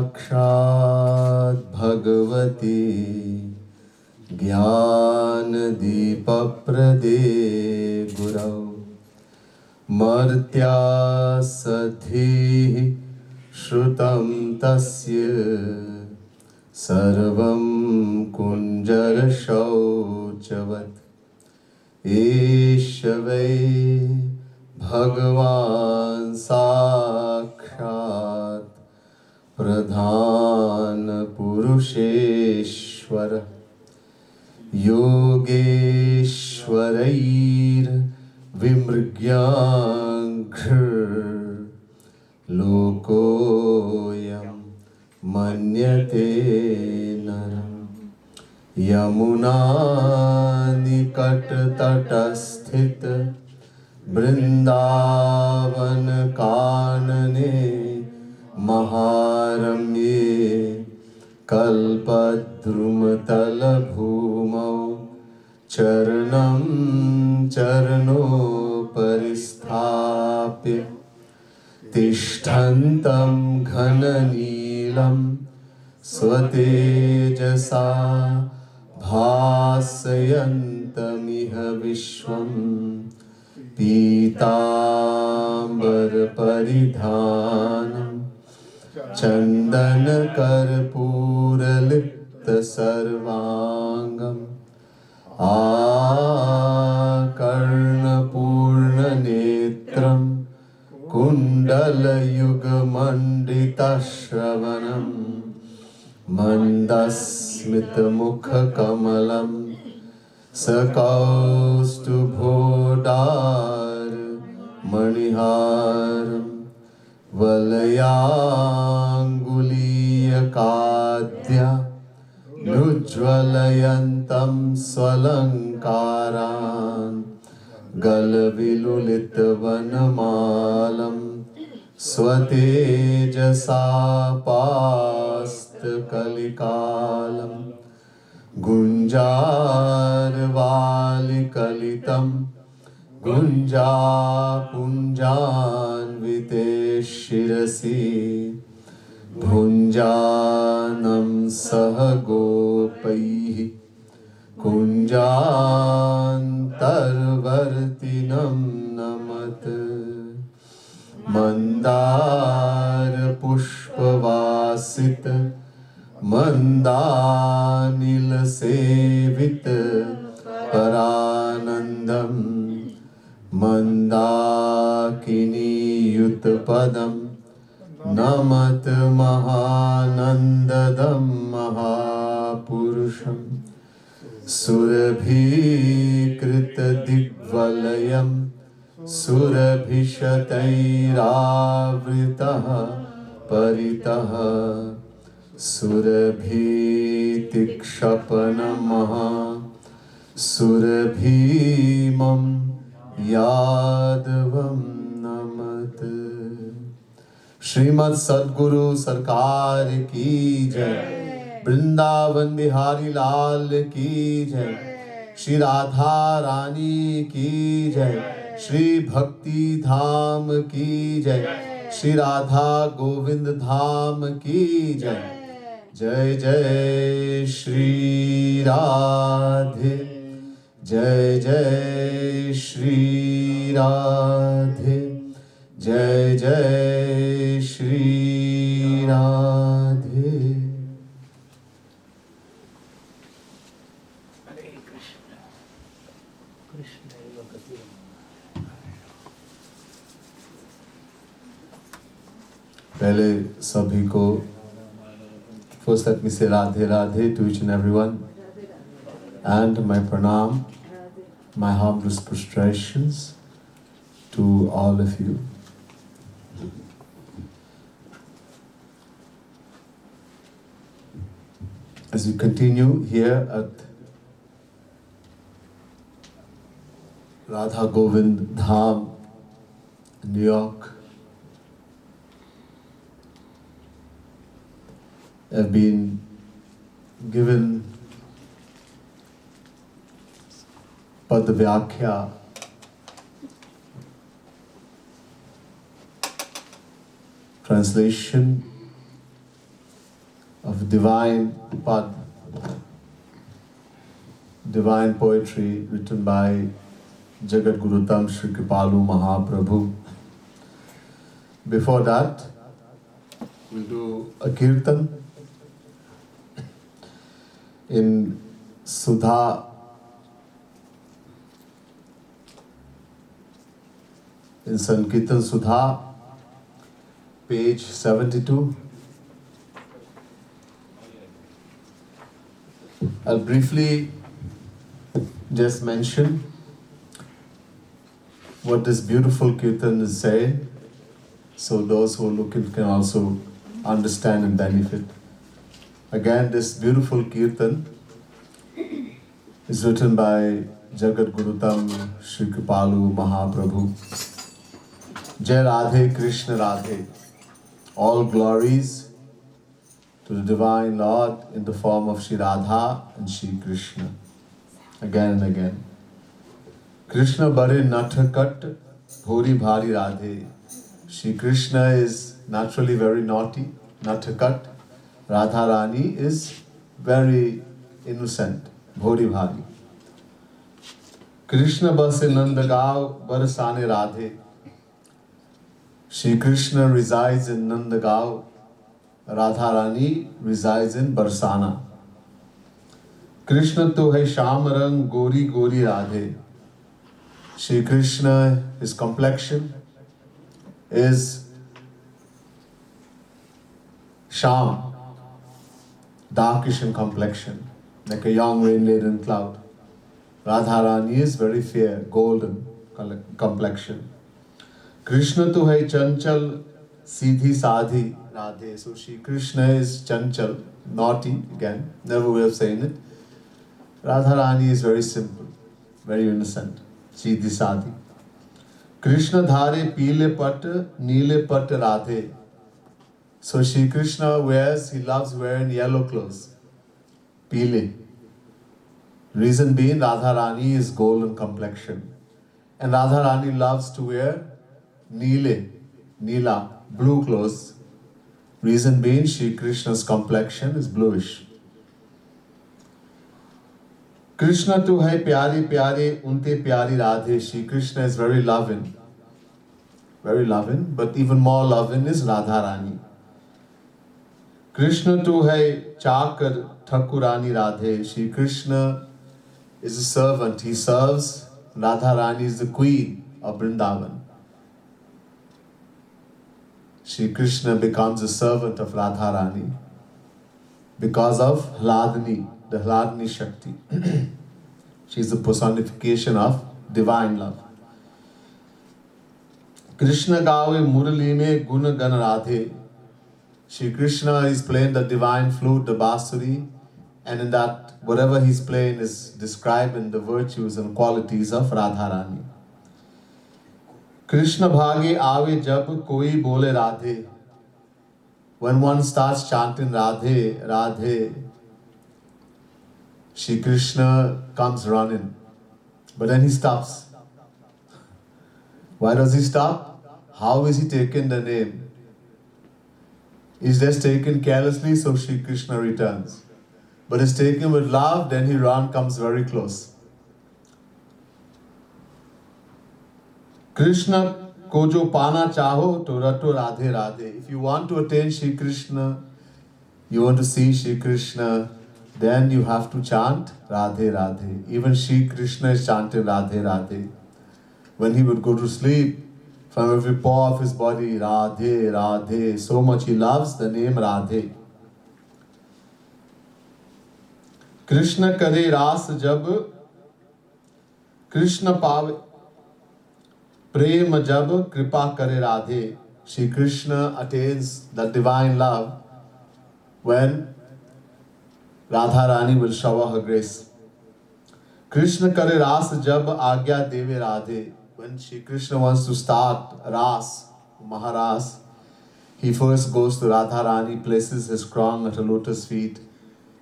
साक्षात् भगवती ज्ञानदीपप्रदे गुरौ मर्त्यासद्धिः श्रुतं तस्य सर्वं कुञ्जरशौचवत् एष वै भगवान् साक्षात् प्रधानपुरुषेश्वर योगेश्वरैर्विमृग्याङ्घ्रिर्लोकोऽयं मन्यते नरम् यमुनानिकटतटस्थित वृन्दावन कानने महारम्ये कल्पद्रुमतलभूमौ चरणं चरणोपरिस्थाप्य तिष्ठन्तं घननीलं स्वतेजसा भासयन्तमिह विश्वं पीताम्बरपरिधानं चन्दनकर्पूरलिप्तसर्वाङ्गम् आकर्णपूर्णनेत्रं कुण्डलयुगमण्डितश्रवणम् मन्दस्मितमुखकमलं सकौस्तुभोदारमणिहारं वलयाङ्गुलीयकाद्या नुज्ज्वलयन्तं स्वलङ्कारान् गलविलुलितवनमालं स्वतेजसा पास्तकलिकालं गुञ्जारवालिकलितं गुञ्जापुञ्जान्विते शिरसि भुञ्जानं सह गोपैः कुञ्जान्तर्वर्तिनं नमत मन्दारपुष्पवासित मन्दानिलसेवित परानन्दं मन्दाकिनीयुतपदं नमत महानन्ददं महापुरुषं सुरभिकृतदिग्वलयं सुरभिशतैरावृतः परितः सुरभितिक्षपणमः सुरभीमं यादवं नमत। श्रीमद् सद्गुरु सरकार की जय। वृंदावन बिहारी लाल की जय। श्री राधा रानी की जय। श्री भक्ति धाम की जय। श्री राधा गोविंद धाम की जय। जय जय श्री राधे। जय जय श्री राधे। जय जय श्री राधे। पहले सभी को first let me say Radhe Radhe to each and everyone, and my pranam, my humblest prostrations to all of you. As we continue here at Radha Govind Dham, New York, I've been given Pad Vyakhya translation of divine pad, divine poetry written by Jagat Gurutam Sri Kripalu Mahaprabhu. Before that, we'll do a kirtan in Sudha, in Sankirtan Sudha, page 72. I'll briefly just mention what this beautiful kirtan is saying, so those who look at it can also understand and benefit. Again, this beautiful kirtan is written by Jagat Gurutam Sri Kripalu Mahaprabhu. Jai Radhe Krishna Radhe. All glories to the Divine Lord in the form of Shri Radha and Shri Krishna. Again and again. Krishna Bare Nathakat Bhori Bhari Radhe. Shri Krishna is naturally very naughty, Nathakat. Radha Rani is very innocent, Bhori Bhari. Krishna Base Nandagaon Barasane Radhe. Shri Krishna resides in Nandagaon. Radha Rani resides in Barsana. Krishna to hai Sham Rang Gori Gori Radhe. Shri Krishna, his complexion is Sham, darkish in complexion, like a young rain-laden cloud. Radha Rani is very fair, golden complexion. Krishna to hai Chanchal Siddhi Sadhi Radhe. So Shri Krishna is Chanchal, naughty, again, never way of saying it. Radha Rani is very simple, very innocent, Siddhi Sadhi. Krishna Dhare Pile Pat Neele Pat Radhe. So Shri Krishna he loves wearing yellow clothes, Pile. Reason being, Radha Rani is golden complexion. And Radha Rani loves to wear Neele, Neela, blue clothes. Reason being, Shri Krishna's complexion is bluish. Krishna tu hai pyari pyari, unte pyari Radhe. Shri Krishna is very loving, but even more loving is Radha Rani. Krishna tu hai chakar thakurani Radhe. Shri Krishna is a servant, he serves. Radha Rani is the queen of Vrindavan. Shri Krishna becomes a servant of Radha Rani because of Hladni, the Hladni Shakti. She is the personification of divine love. Krishna gawe murali mein guna gan Radhe. Shri Krishna is playing the divine flute, the basuri, and in that, whatever he's playing is describing the virtues and qualities of Radha Rani. Krishna bhage aave jab koi bole Radhe. When one starts chanting Radhe, Radhe, Shri Krishna comes running. But then he stops. Why does he stop? How is he taking the name? He's just taken carelessly, so Shri Krishna returns. But he's taken with love, then he comes very close. Krishna ko jo pana chaho to rato Radhe Radhe. If you want to attain Shri Krishna, you want to see Shri Krishna, then you have to chant Radhe Radhe. Even Shri Krishna is chanting Radhe Radhe. When he would go to sleep, from every pore of his body, Radhe Radhe. So much he loves the name Radhe. Krishna kare ras jab, Krishna pave prem jab, kripa kare Radhe. Shri Krishna attains the divine love when Radha Rani will shower her grace. Krishna kare ras jab, agya deve Radhe. When Shri Krishna wants to start ras, Maharas, he first goes to Radha Rani, places his crown at her lotus feet,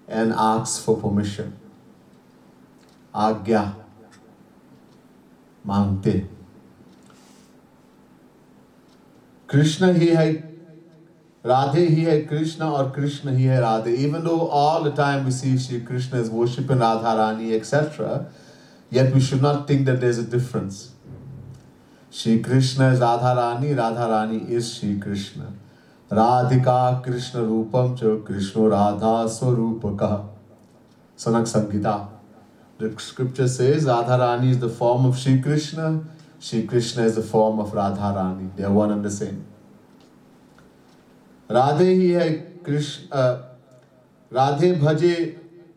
and asks for permission. Agya mangte. Krishna hi hai Radhe ही है कृष्ण और कृष्ण ही है Radhe. Even though all the time we see Shri Krishna is worshipping Radha Rani, etc., yet we should not think that there's a difference. Shri Krishna is Radha Rani is Shri Krishna. Radhika Krishna Rupam Cha Krishna Radha Swarupaka. Sanak Samgita. The scripture says Radha Rani is the form of Shri Krishna is the form of Radha Rani. They are one and the same. Radhe ही है कृष्ण, राधे भजे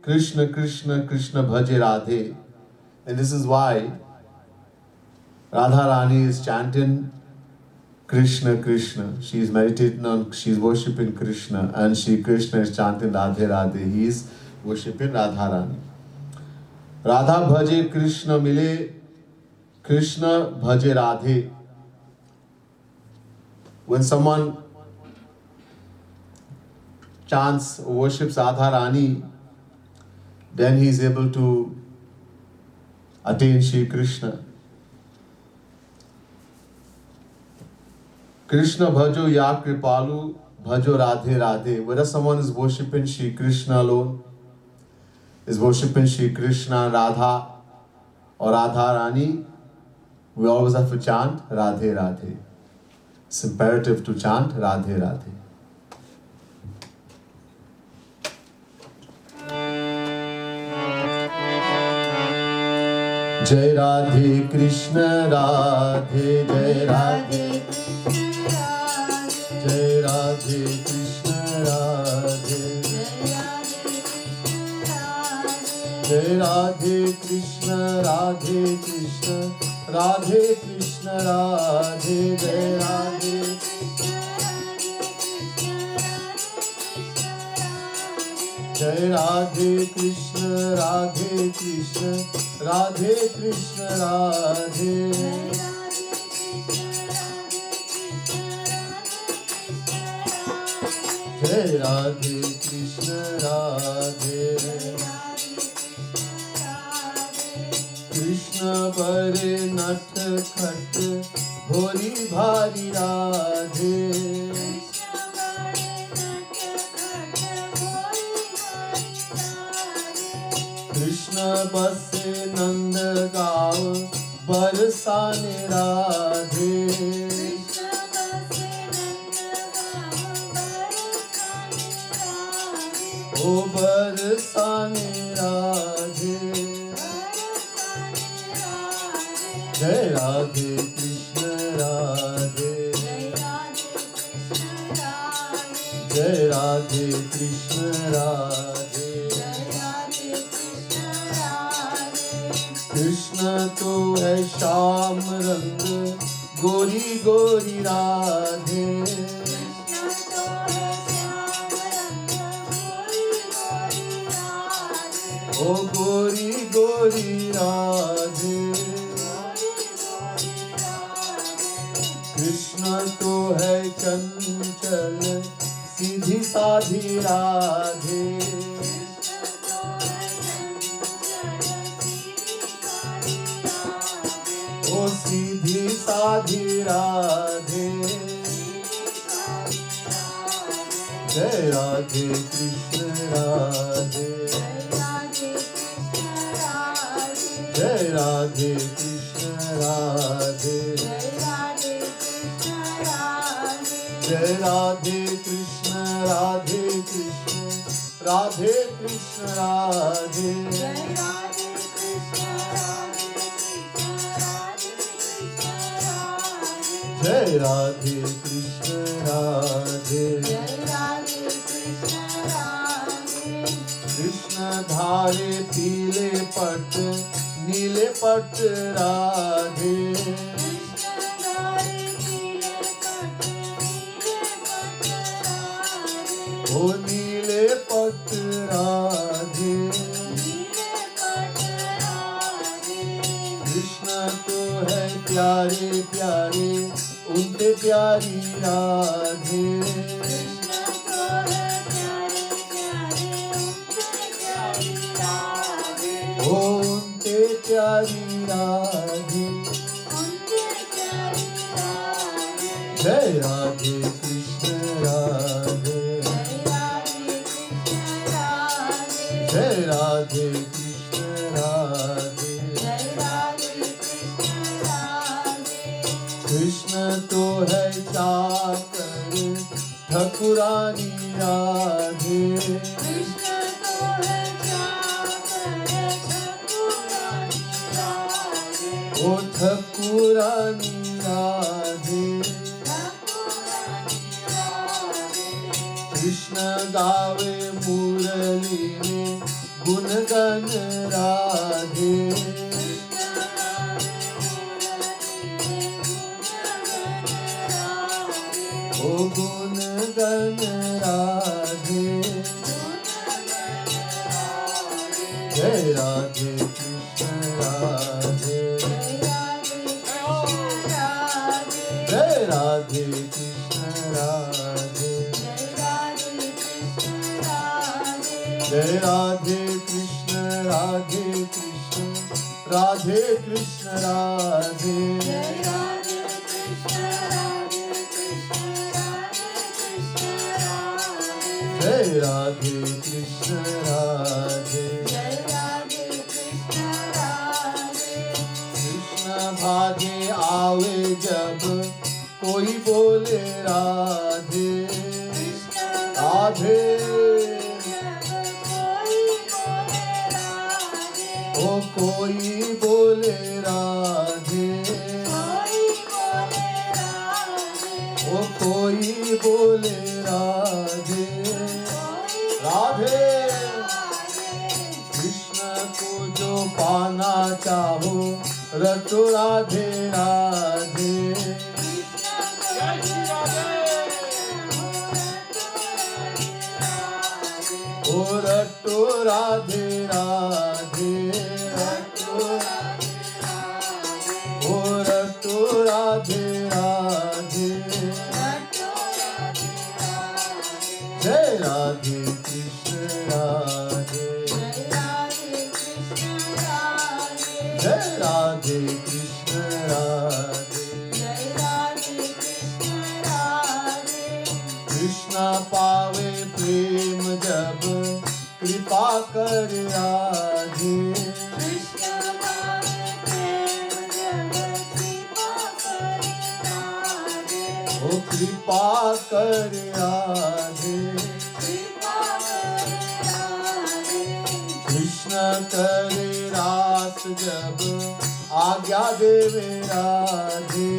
कृष्ण कृष्ण कृष्ण भजे Radhe. And this is why Radha Rani is chanting Krishna Krishna. She is meditating on, she is worshipping Krishna, and Shri Krishna is chanting Radhe Radhe. He is worshipping Radha Rani. Radha bhaje Krishna mile, Krishna bhaje Radhe. When someone chants, worships Radha Rani, then he is able to attain Shri Krishna. Krishna bhajo ya kripalu bhajo Radhe Radhe. Whether someone is worshipping Shri Krishna alone, is worshipping Shri Krishna, Radha or Radha Rani, we always have to chant Radhe Radhe. It's imperative to chant Radhe Radhe. Jai Radhe Krishna Radhe, Jai Radhe Jai Radhe Krishna Radhe, Jai Radhe Krishna Radhe Krishna, Radhe Krishna Radhe, Jai Radhe Jai Radhe Krishna Radhe Krishna, Radhe Krishna Radhe. Jai Radhe Krishna Radhe, Krishna bare nat khat bhori bhari Radhe, Krishna base Nand gaon barsane Radhe, O barsane Radhe. Jai Radhe Krishna Radhe, Jai Radhe Krishna Radhe, Krishna to hai Shyam Rang Gori Gori Radhe, O Gori Gori Radhe. Krishna to hai Chanchal Sidhi Sadhi Radhe, O Sidhi Sadhi Radhe. Jai Radhe Krishna Radhe, Jai Radhe Krishna Radhe, Jai Radhe Krishna Radhe Krishna, Radhe Krishna Radhe, Jai Radhe Krishna Radhe, Krishna dhare pile pat नीले पट राधे, ओ नीले पट राधे, कृष्ण तो है प्यारे प्यारे उनके प्यारी राधे, ओ उनके प्यारी राधे। जय राधे कृष्ण राधे। जय राधे कृष्ण राधे, जय राधे कृष्ण राधे। कृष्ण तो है चाकर ठकुरानी राधे, कृष्ण तो है चाकर ठकुरानी राधे, ओ ठकुरानी राधे। ठकुरानी राधे। कृष्ण गावे मुरली में गुणगन राधे, कृष्ण गावे मुरली में गुणगन राधे, ओ गुणगन राधे। गुणगन राधे। जय राधे कृष्ण राधे, जय राधे कृष्ण राधे, जय राधे कृष्ण राधे, जय राधे कृष्ण राधे, जय राधे कृष्ण राधे कृष्ण, राधे कृष्ण राधे, जय राधे कृष्ण राधे कृष्ण, राधे कृष्ण राधे, जय राधे कृष्ण राधे। जय राधे कृष्ण राधे। कृष्ण भागे आवे जब कोई बोले राधे, कृष्ण राधे जब कोई बोले राधे, ओ कोई बोले राधे, कोई बोले राधे, ओ कोई बोले राधे, कोई राधे। राधे। कृष्ण को जो पाना चाहो रटो राधे राधे, कृष्ण को जो राधे, ओ रटो राधे राधे, रटो ओ रटो राधे राधे। जय राधे कृष्ण राधे, जय राधे कृष्ण राधे, जय राधे कृष्ण राधे। जय राधे कृष्ण राधे। कृष्ण पावे प्रेम जब कृपा कर राधे, कृष्ण पावे प्रेम जब कृपा करे राधे, ओ कृपा कर राधे। कृपा करे राधे। कृष्ण करे रास जब आज्ञा देवे राधे,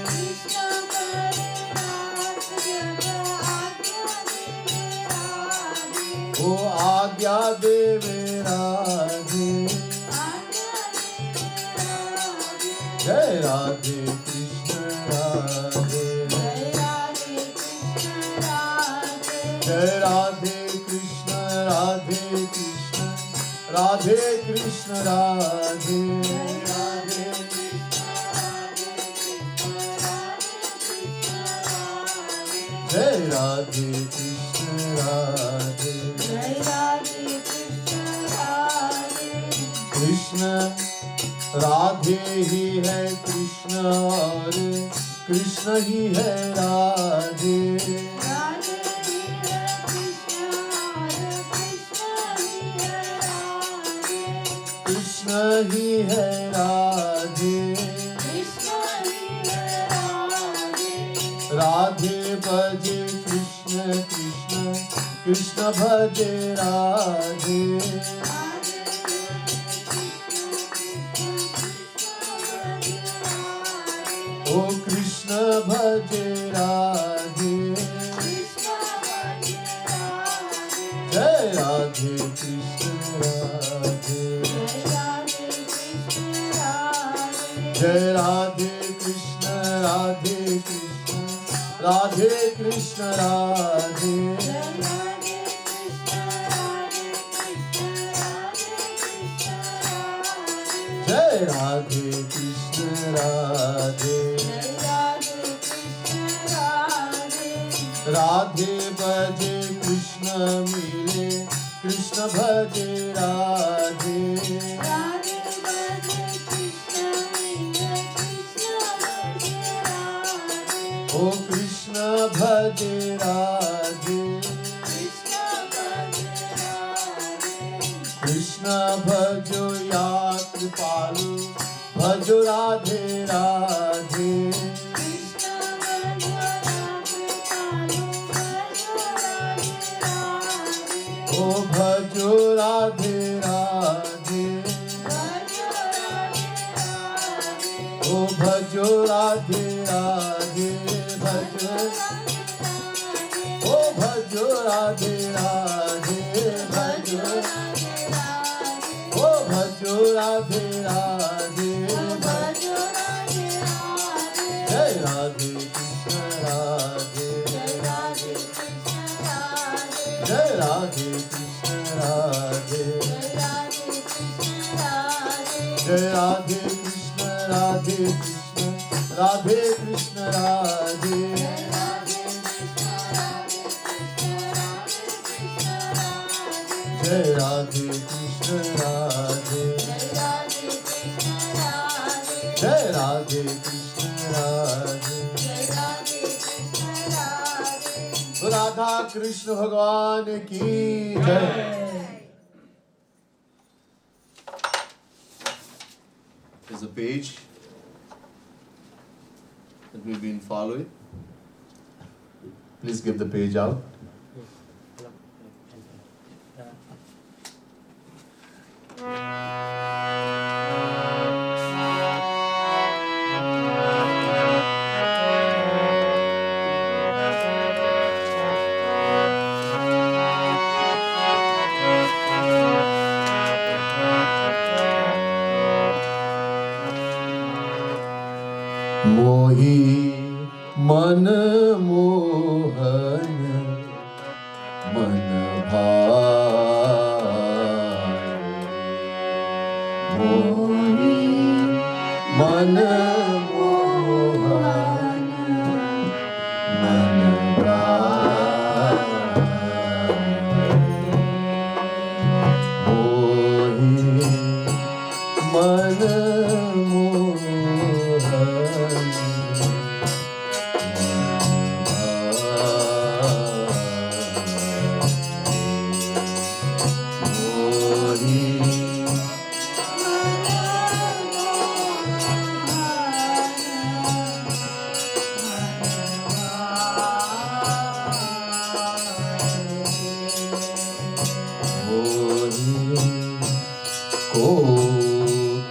कृष्ण करे रास जब आज्ञा देवे राधे, ओ आज्ञा देवे राधे। आज्ञा देवे राधे। जय राधे कृष्ण राधे, जय राधे कृष्ण राधे, जय राधे कृष्ण राधे कृष्ण, राधे कृष्ण राधे, जय राधे कृष्ण राधे कृष्ण, राधे कृष्ण राधे, जय राधे कृष्ण राधे। जय राधे कृष्ण राधे। कृष्ण राधे ही है कृष्ण और कृष्ण ही है राधे, राधे ही है कृष्ण और कृष्ण ही है राधे, कृष्ण ही है राधे। कृष्ण ही है राधे, राधे भजे कृष्ण कृष्ण, कृष्ण भजे राधे, राधे ओ कृष्ण भजे राधे। कृष्ण भजे राधे, जय राधे कृष्ण राधे, जय राधे कृष्ण राधे, जय राधे कृष्ण राधे कृष्ण, राधे कृष्ण राधे, जय राधे कृष्ण राधे कृष्ण, राधे कृष्ण राधे, जय राधे कृष्ण राधे। जय राधे कृष्ण राधे, राधे भजे कृष्ण मिले, कृष्ण भजे राधे, राधे भजे कृष्ण मिले, कृष्ण भजे राधे, ओ कृष्ण भजे राधे। कृष्ण भजे राधे, कृष्ण भजो या कृपालु भजो राधे राधे कृष्ण भजो राधे ओ भजो राधे राधे ओ भजो राधे राधे भजो ओ भजो राधे राधे भजो ओ भजो राधे राधे भजो जय राधे कृष्ण राधे जय राधे कृष्ण राधे जय राधे कृष्ण राधे कृष्ण राधे कृष्ण राधे जय राधे कृष्ण राधे जय राधे कृष्ण राधे तो राधा कृष्ण भगवान की जय is a page that we've been following. Please give the page out. मोही मन मोहन मन भाए मोही मन मोहन मन भाए मोही मन को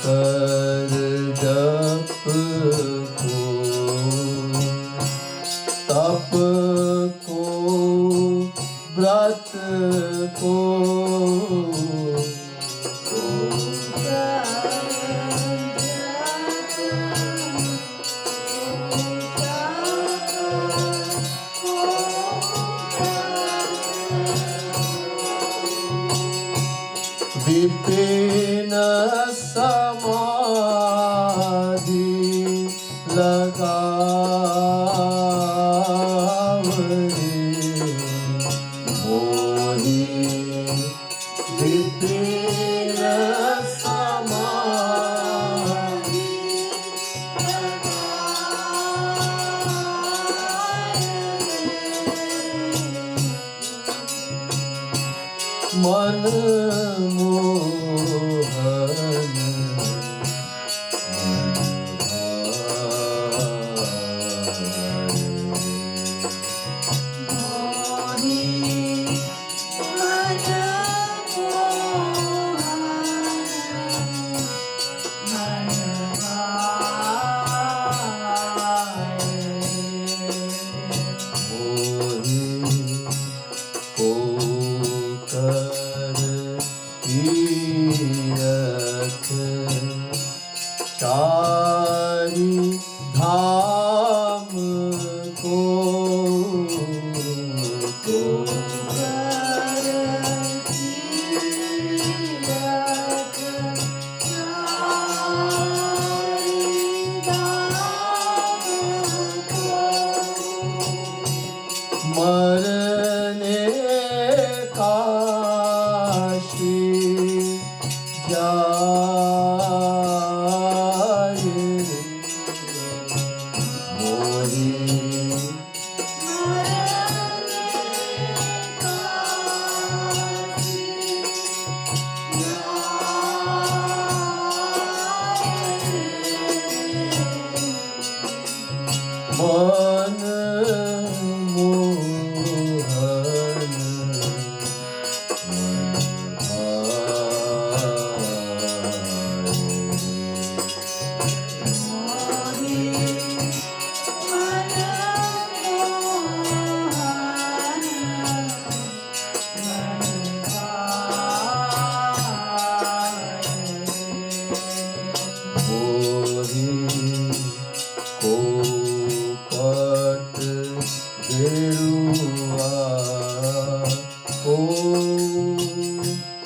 कर जप को तप को व्रत को विपिन समाधि लगावरे मोहि विपिन समाधि मन मोहन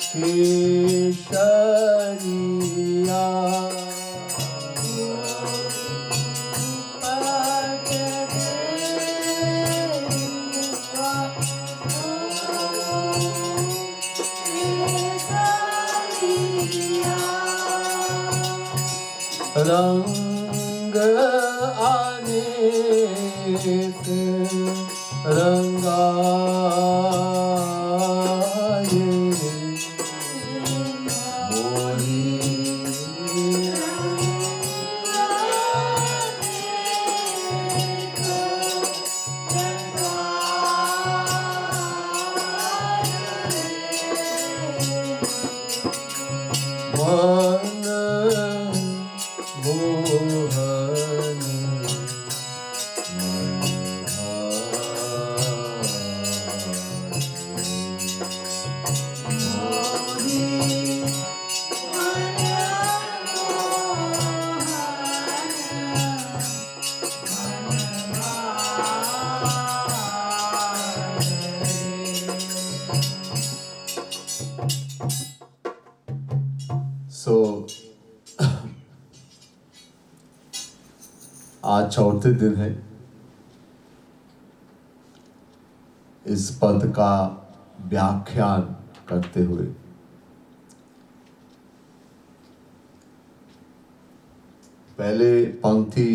केशरिया रंग अनेक रंगाए मोरी मन मोहन So, आज चौथे दिन है इस पद का व्याख्यान करते हुए। पहले पंक्ति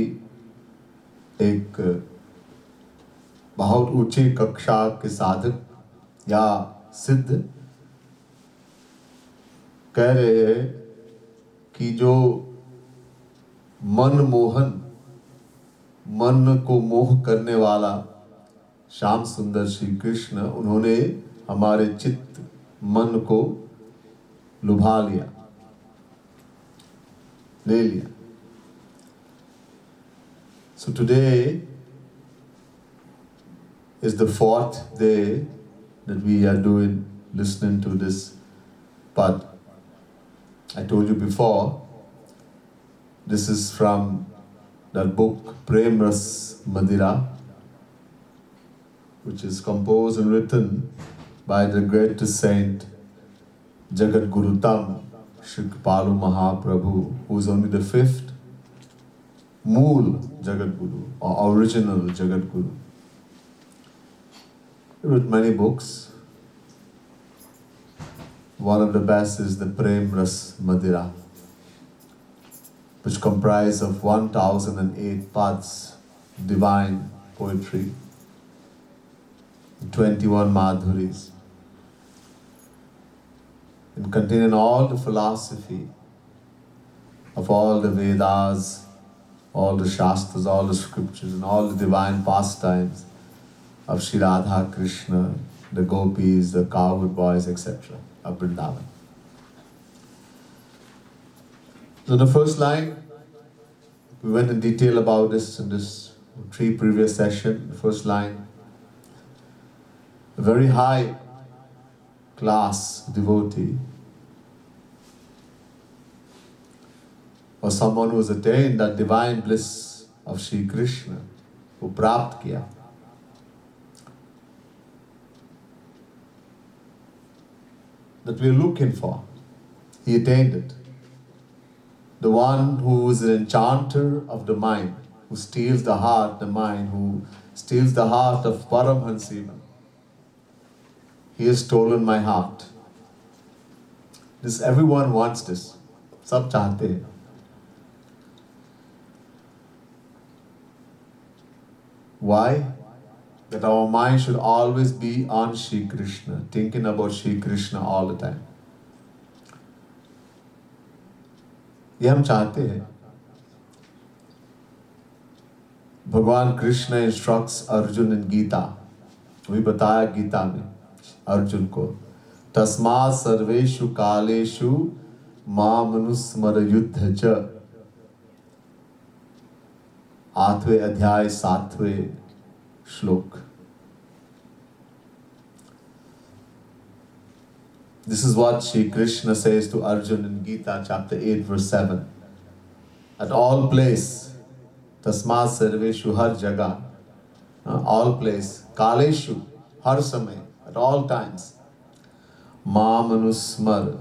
एक बहुत ऊंची कक्षा के साधक या सिद्ध कह रहे हैं कि जो मनमोहन, मन को मोह करने वाला श्याम सुंदर श्री कृष्ण, उन्होंने हमारे चित्त मन को लुभा लिया, ले लिया। So today is the fourth day that we are doing, listening to this. But I told you before, this is from that book Prem Ras Madira, which is composed and written by the greatest saint Jagat Guru Tam Shri Kripalu Mahaprabhu, who is only the fifth Mool Jagat Guru or original Jagat Guru. He wrote many books. One of the best is the Prem Ras Madira, which comprise of 1008 pads, divine poetry, 21 madhuris, and containing all the philosophy of all the Vedas, all the Shastras, all the scriptures, and all the divine pastimes of Shri Radha Krishna, the gopis, the cowherd boys, etc. of Vrindavan. So the first line, we went in detail about this in this 3 previous session. The first line, a very high class devotee or someone who has attained that divine bliss of Shri Krishna, who prapt kiya. That we are looking for. He attained it. The one who is an enchanter of the mind, who steals the heart, the mind, who steals the heart of Paramhansiva. He has stolen my heart. This, everyone wants this. Sab chahte hain. Why? That our mind should always be on Shri Krishna, thinking about Shri Krishna all the time. ये हम चाहते हैं। भगवान Krishna instructs Arjun इन गीता, वही बताया गीता में अर्जुन को, तस्मात् सर्वेषु कालेषु मामनुस्मर युद्ध च। 8वें अध्याय 7वें श्लोक। This is what Shri Krishna says to Arjuna in Gita chapter 8 verse 7. At all place, tasmat sarveshu, har jagah, all place, kaleshu, har samay, at all times, Mam anusmar.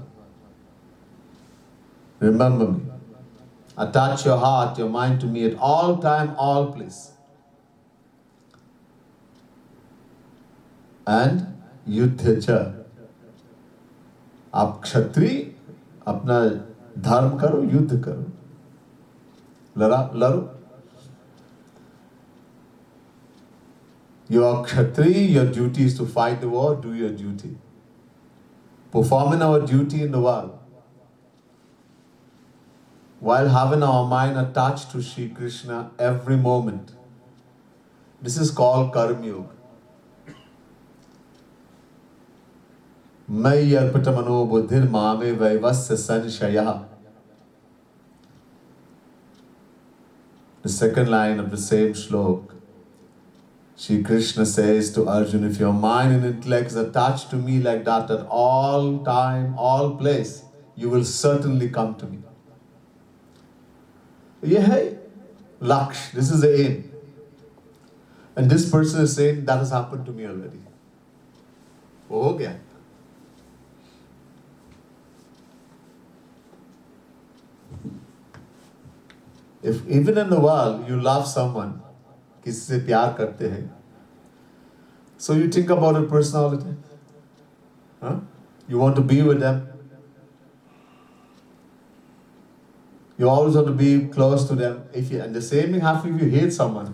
Remember me. Attach your heart, your mind to me at all time, all place. And युद्ध च. आप क्षत्रिय अपना धर्म करो, युद्ध करो, लड़ो. You are Kshatriya, your duty is to fight the war, do your duty. Performing our duty in the world. While having our mind attached to Shri Krishna every moment. This is called Karma Yoga. Mai arpita mano buddhir mame vaivasya sanshaya. The second line of the same shlok. Shri Krishna says to Arjuna, if your mind and intellect is attached to me like that at all time, all place, you will certainly come to me. Yeah, Laksh, this is the aim. And this person is saying, that has happened to me already. Oh, okay. If even in the world you love someone, किसी से प्यार करते हैं, so you think about a personality. Huh? You want to be with them. You always want to be close to them. And the same thing happens if you hate someone.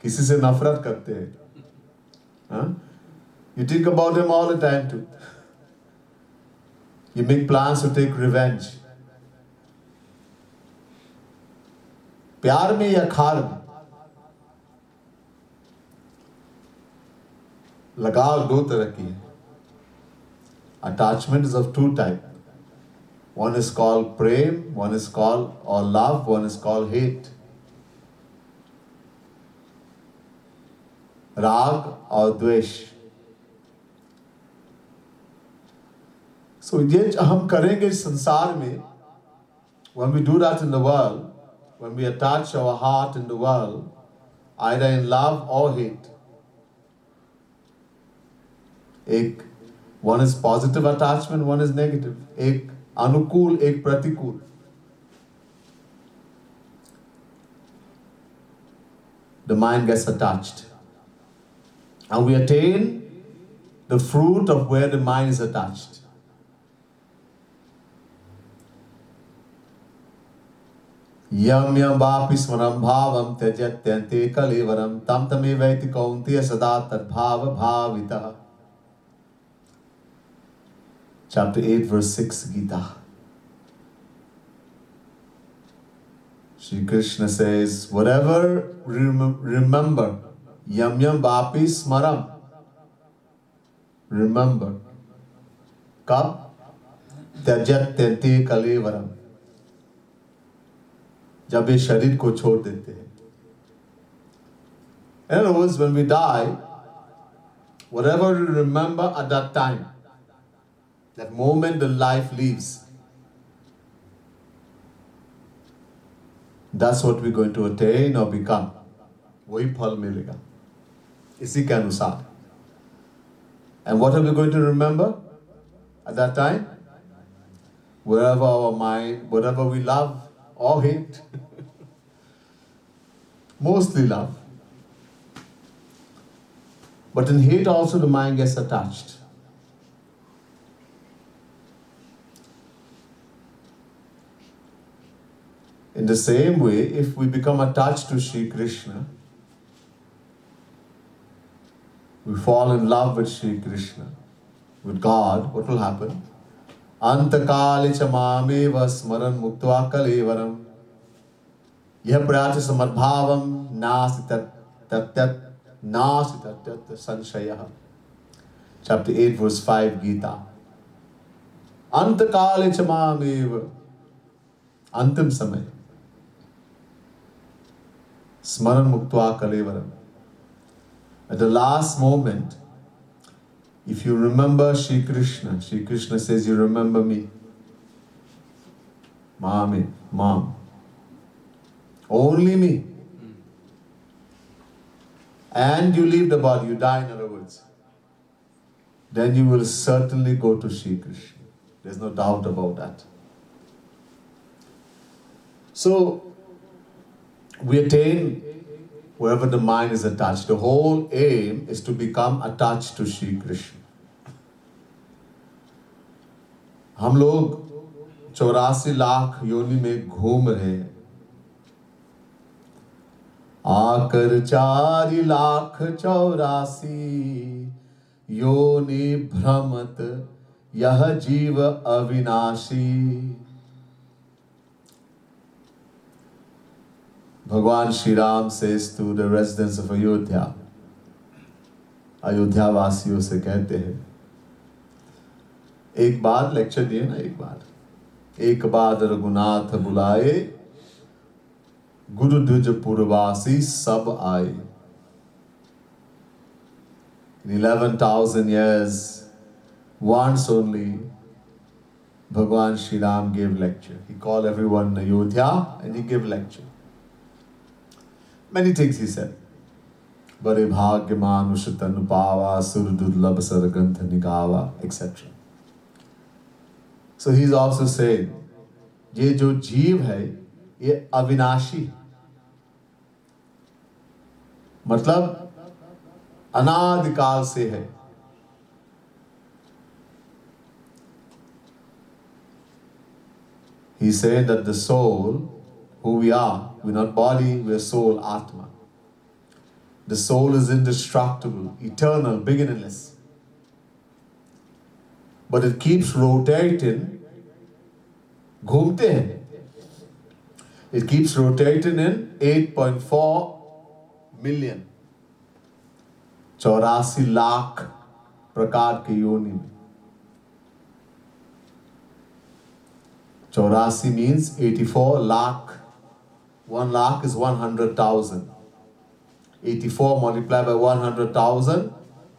किसी से नफरत करते हैं. Huh? You think about them all the time too. You make plans to take revenge. प्यार में या खार में लगाव दो तरह की है. Attachment is of two types. One is called prem, one is called or love, one is called hate. राग और द्वेष. So ये हम करेंगे इस संसार में. When we do that in the world, when we attach our heart in the world, either in love or hate, one is positive attachment, one is negative. एक अनुकूल, एक प्रतिकूल. The mind gets attached. And we attain the fruit of where the mind is attached. Yam yam vapi smaram bhavam tyajatyante kalevaram tam tamevaiti kaunteya sada tad bhava bhavita. Chapter 8, verse 6, Gita. Shri Krishna says, whatever remember, yam yam vapi smaram. Remember. Kab? Tyajatyante kalevaram. जब ये शरीर को छोड़ देते हैं. In other words, when we die, whatever we remember at that time, that moment the life leaves, that's what we're going to attain or become. वही फल मिलेगा इसी के अनुसार. And what are we going to remember at that time? Wherever our mind, whatever we love or hate, mostly love. But in hate also the mind gets attached. In the same way, if we become attached to Shri Krishna, we fall in love with Shri Krishna, with God, what will happen? Antakali chamameva smaran muktva kalevaram yah prayati samadbhavam nasti tatyat nasti tatyat sanshayah. Chapter 8, verse 5, Gita. Antakali chamameva. Antim samay. Smaran muktva kalevaram. At the last moment, if you remember Shri Krishna says, you remember me. Mom. Only me. And you leave the body, you die in other words. then you will certainly go to Shri Krishna. There's no doubt about that. So, we attain wherever the mind is attached. The whole aim is to become attached to Shri Krishna. हम लोग 84 लाख योनि में घूम रहे हैं, आकर 4,84,000 योनि भ्रमत यह जीव अविनाशी. भगवान Shri Ram says to the residents of Ayodhya, Ayodhya वासियों से कहते हैं, एक बार लेक्चर दिए ना, एक बार रघुनाथ बुलाए, गुरु द्विज पुरवासी सब आए. In 11,000 years, once only, Bhagwan Shri Ram gave lecture. He called everyone in Ayodhya and he gave lecture. Many things he said. Bare bhagya manush tanu pava, sur durlabh sar granth nigawa, etc. So he's also saying, ये जो जीव है ये अविनाशी, मतलब अनादिकाल से है. He said that the soul, who we are, we're not body, we're soul, Atma. The soul is indestructible, eternal, beginningless. But it keeps rotating, घूमते हैं. It keeps rotating in 8.4 million, 84 lakh प्रकार के योनि में. 84 means 84 lakh. 1 lakh is 100,000. 84 multiplied by 100,000,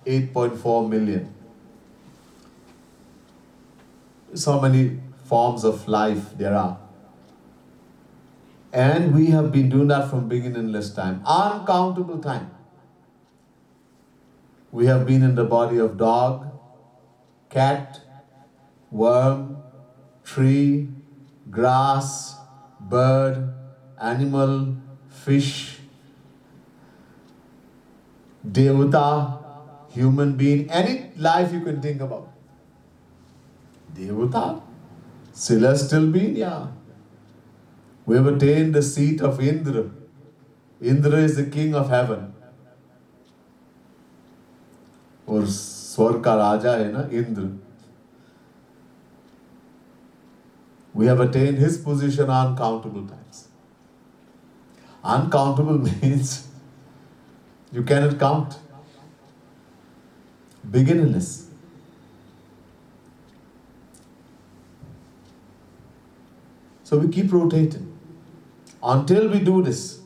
8.4 million. So many forms of life there are. And we have been doing that from beginningless time, uncountable time. We have been in the body of dog, cat, worm, tree, grass, bird, animal, fish, devata, human being, any life you can think about. Devata, celestial being, yeah. We have attained the seat of Indra. Indra is the king of heaven. और स्वर्ग का राजा है ना Indra. We have attained his position uncountable times. Uncountable means you cannot count. Beginningless. So we keep rotating until we do this.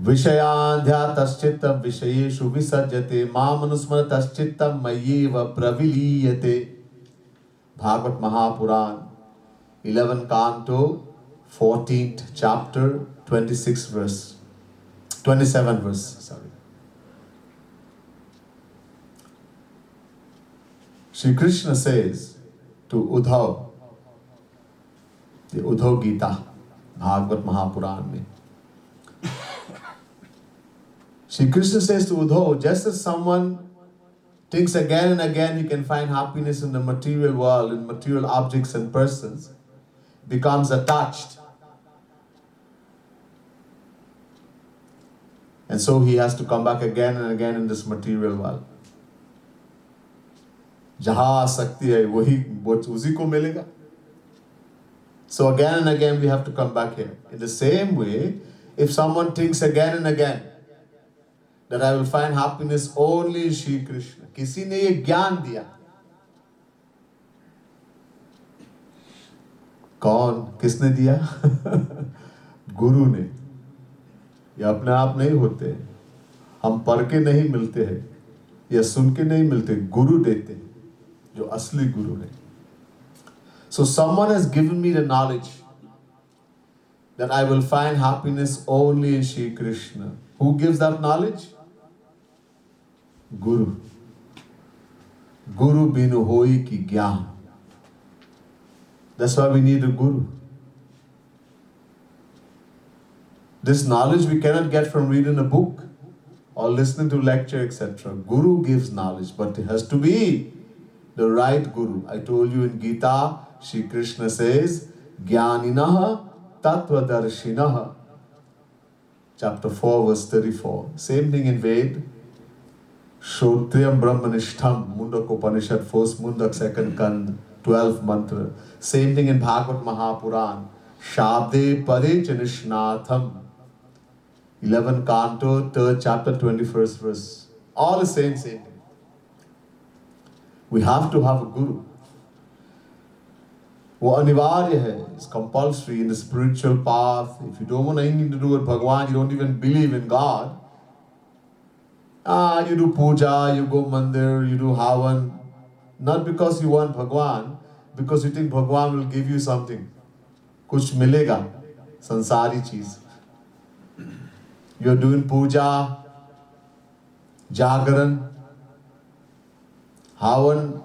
विषयाध्यातश्चित्तं विषयेषु विसर्जते मामनुस्मरतश्चित्तं मय्येव प्रविलीयते. Bhagavad Mahapuran, 11th canto, 14th chapter, 27th verse. Shri Krishna says to Uddhav, the Uddhav Gita, Bhagavad Mahapuran mein, Shri Krishna says to Uddhav, just as someone thinks again and again he can find happiness in the material world, in material objects and persons, becomes attached. And so he has to come back again and again in this material world. जहाँ आसक्ति है वही उसी को मिलेगा. So again and again we have to come back here. In the same way, if someone thinks again and again that I will find happiness only in Shri Krishna, किसी ने ये ज्ञान दिया. कौन, किसने दिया? गुरु ने. ये अपने आप नहीं होते, हम पढ़ के नहीं मिलते हैं या सुन के नहीं मिलते, गुरु देते हैं, जो असली गुरु है. So someone has given me the knowledge that I will find happiness only in Shri Krishna. Who gives that knowledge? Guru. Guru binu hoi ki gyan. That's why we need a guru. This knowledge we cannot get from reading a book or listening to lecture, etc. Guru gives knowledge, but it has to be the right guru. I told you in Gita, Shri Krishna says, Jnaninaha Tattvadarshinaha. Chapter 4, verse 34. Same thing in Ved. Shrotriyam Brahmanishtham, Mundak Upanishad, first Mundak, second Kand, 12th mantra. Same thing in Bhagavad Mahapuran. Shabde Pade Chanishnatham, 11th canto, 3rd chapter, 21st verse. All the same thing. We have to have a guru. वो अनिवार्य है, it's compulsory in the spiritual path. If you don't want anything to do with Bhagwan, you don't even believe in God. You do puja, you go mandir, you do havan. Not because you want Bhagwan, because you think Bhagwan will give you something. कुछ मिलेगा, संसारी चीज. You're doing puja, jagaran, havan,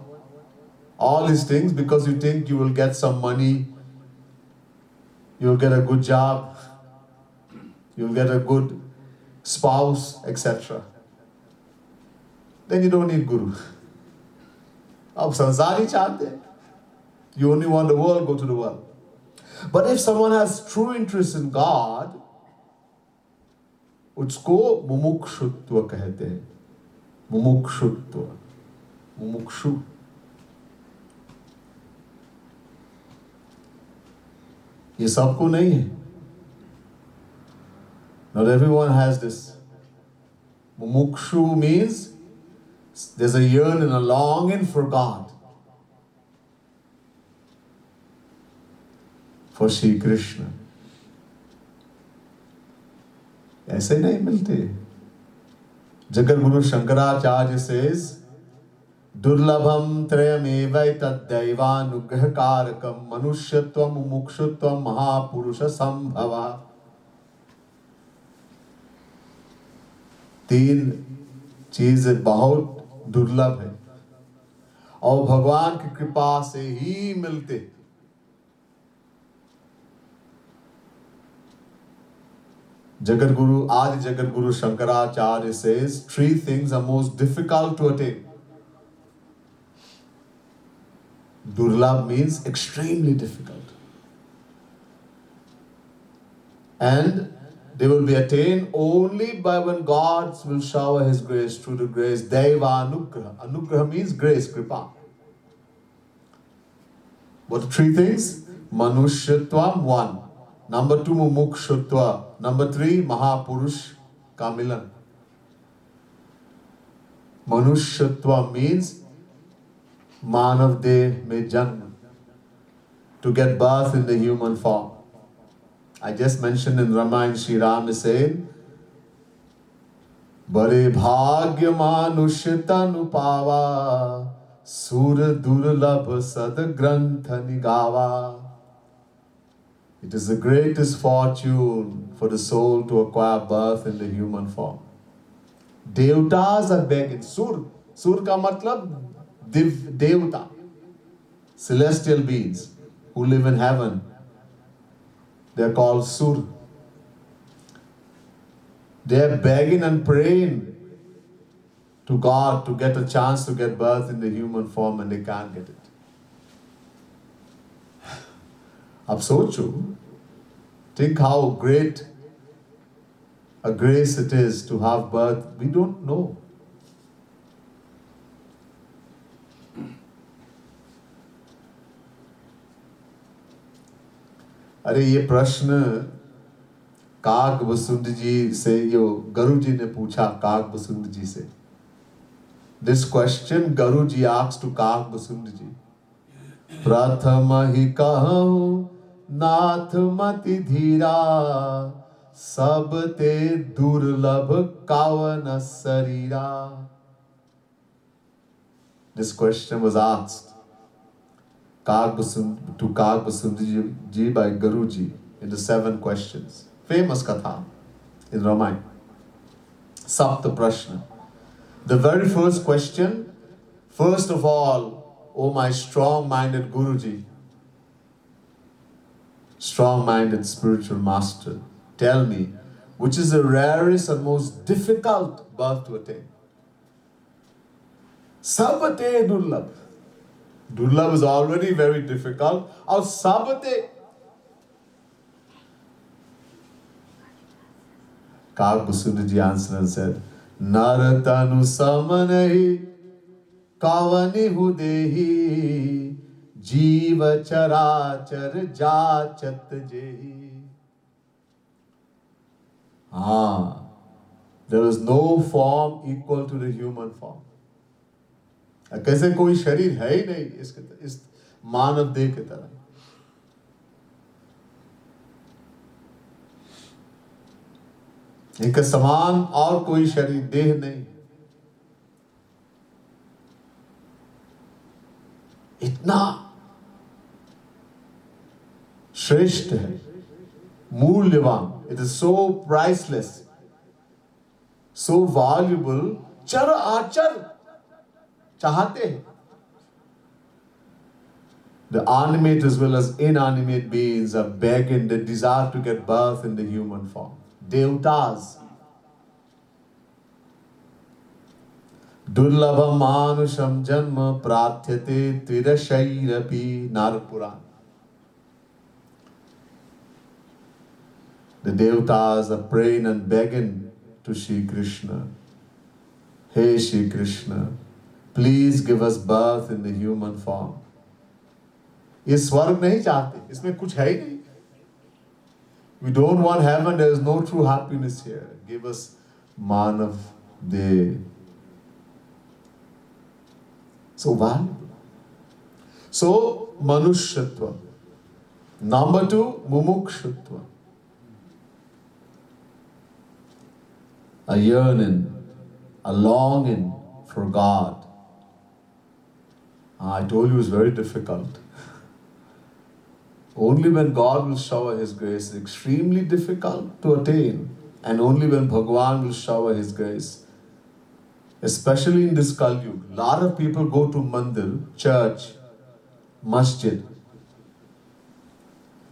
all these things because you think you will get some money, you will get a good job, you will get a good spouse, etc. Then you don't need guru. अब संसारी चाहते हैं. You only want the world, go to the world. But if someone has true interest in God, उसको मुमुक्षुत्व कहते हैं. मुमुक्षुत्व, मुमुक्षु. ये सबको नहीं है. Not everyone has this. Mumukshu means there's a yearning, a longing for God, for Shri Krishna. ऐसे नहीं मिलते. जगत गुरु शंकराचार्य says, दुर्लभम त्रयमेवैतद्दैवानुग्रह कारकम मनुष्यत्वम मुमुक्षुत्वम महापुरुष संभवा. 3 चीजें बहुत दुर्लभ है और भगवान की कृपा से ही मिलते. जगत गुरु आदि Jagat Guru Shankaracharya says 3 things are most difficult to attain. Durlabh means extremely difficult. And they will be attained only by when God will shower His grace through the grace. Deva Anugraha. Anugraha means grace, kripa. What are 3 things? Manushyattvam, 1. Number 2, Mumukshutva. Number 3, Mahapurush Kamilan. Manushyatva means Manav Deh mein janm, to get birth in the human form. I just mentioned in Ramayana, Shri Ram is saying, Bade bhagya manushya tanu pava, sur durlabh sad grantha nigava. It is the greatest fortune for the soul to acquire birth in the human form. Devtas are begging. Sur ka matlab Devta, celestial beings who live in heaven. They are called Sur. They are begging and praying to God to get a chance to get birth in the human form, and they can't get it. अब सोचो, think how great a grace it is to have birth. We don't know. अरे ये प्रश्न काक वसुंध जी से यो गरु जी ने पूछा काक वसुंध जी से. This question Garu ji asked to Kak Basund ji. Prathama hi kahau नाथ मति धीरा सब ते दुर्लभ कावन शरीरा. This question was asked to Kak Basund ji by Guru ji in the 7 questions. Famous katha in Ramayana. Sapta Prashna. The very first question, first of all, oh my strong-minded Guruji, strong-minded spiritual master, tell me, which is the rarest and most difficult birth to attain? Sabate Durlabh. Durlabh is already very difficult. Or Sabate. Kagbusundji answered and said, Naratanu samanahi kavani hudehi jiva charachar jachat jehi. There is no form equal to the human form. कैसे कोई शरीर है ही नहीं इस मानव देह की तरह. इनके समान और कोई शरीर देह नहीं. इतना श्रेष्ठ है, मूल्यवान. It is so priceless, so valuable. चर आचर चाहते हैं. The animate as well as inanimate beings are begging, they desire to get birth in the human form. Devtas. Durlabham manusham janma prathyate tvirashairapi. Narad Puran. The Devtas are praying and begging to Shri Krishna. Hey Shri Krishna, please give us birth in the human form. ये स्वर्ग नहीं चाहते, इसमें कुछ है ही नहीं. We don't want heaven, there is no true happiness here. Give us Manav De. So valuable. So Manushyatva. Number 2, Mumukshutva. A yearning, a longing for God. I told you it's very difficult. Only when God will shower His grace, it's extremely difficult to attain. And only when Bhagwan will shower His grace. Especially in this Kali Yuga. A lot of people go to mandir, church, masjid.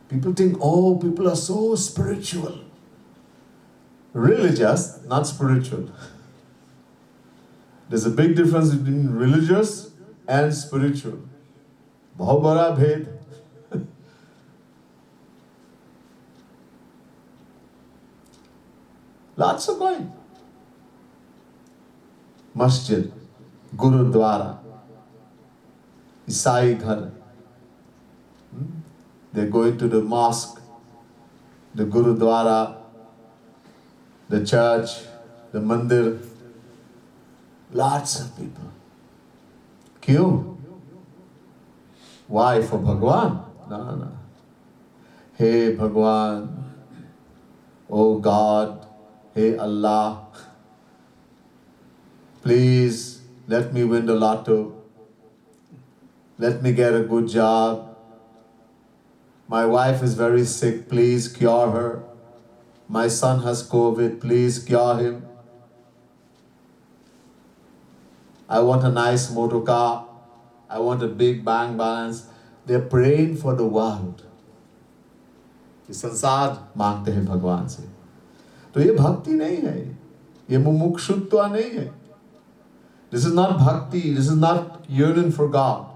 People think, oh, people are so spiritual. Religious, not spiritual. There's a big difference between religious and spiritual. बहुत बड़ा भेद. Lots of going. Masjid, Gurudwara, Isai Ghar. They're going to the mosque, the Gurudwara, the church, the mandir. Lots of people. Kyun? Why? For Bhagwan? No. Hey Bhagwan, oh God, hey Allah, please let me win the lotto. Let me get a good job. My wife is very sick, please cure her. My son has COVID, please cure him. I want a nice motor car. I want a big bank balance. They're praying for the world. ये संसार मांगते हैं भगवान से. तो ये भक्ति नहीं है. ये मुमुक्षुत्व नहीं है. This is not bhakti. This is not yearning for God.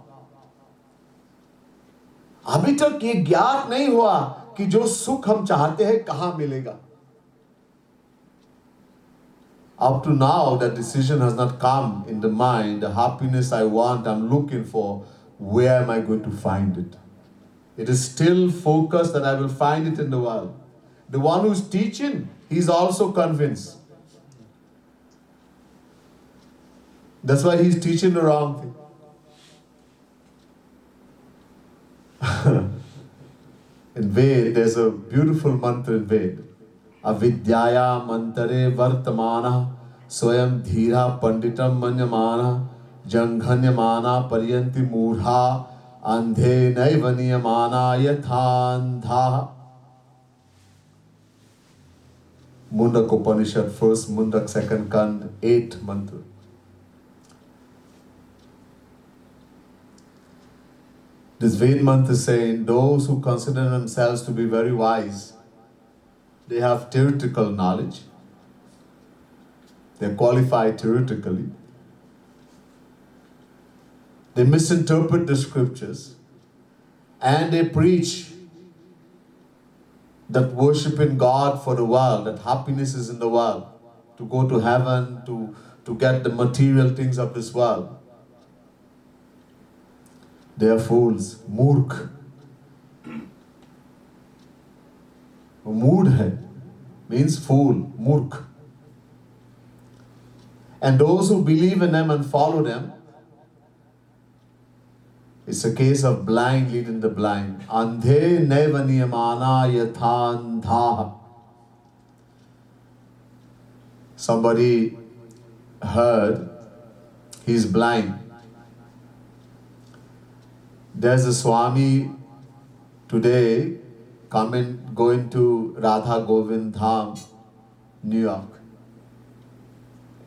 अभी तक ये ज्ञात नहीं हुआ कि जो सुख हम चाहते हैं कहां मिलेगा. Up to now, that decision has not come in the mind. The happiness I want, I'm looking for, where am I going to find it? It is still focused that I will find it in the world. The one who's teaching, he's also convinced. That's why he's teaching the wrong thing. In Ved, there's a beautiful mantra in Ved. Avidyaya mantare vartamana swayam dhira panditam manyamana janghanyamana paryanti murha andhe naivaniyamana yathandha. Mundak Upanishad, first Mundak, second Kand, 8th mantra. This Ved month is saying those who consider themselves to be very wise, they have theoretical knowledge, they're qualified theoretically, they misinterpret the scriptures, and they preach that worshiping God for the world, that happiness is in the world, to go to heaven, to get the material things of this world. They are fools. Murkh. Mood hai means fool, murkh. And those who believe in them and follow them, it's a case of blind leading the blind. Andhe neva niyamana yathandha. Somebody heard he's blind. There's a Swami today going to Radha Govind Dham, New York.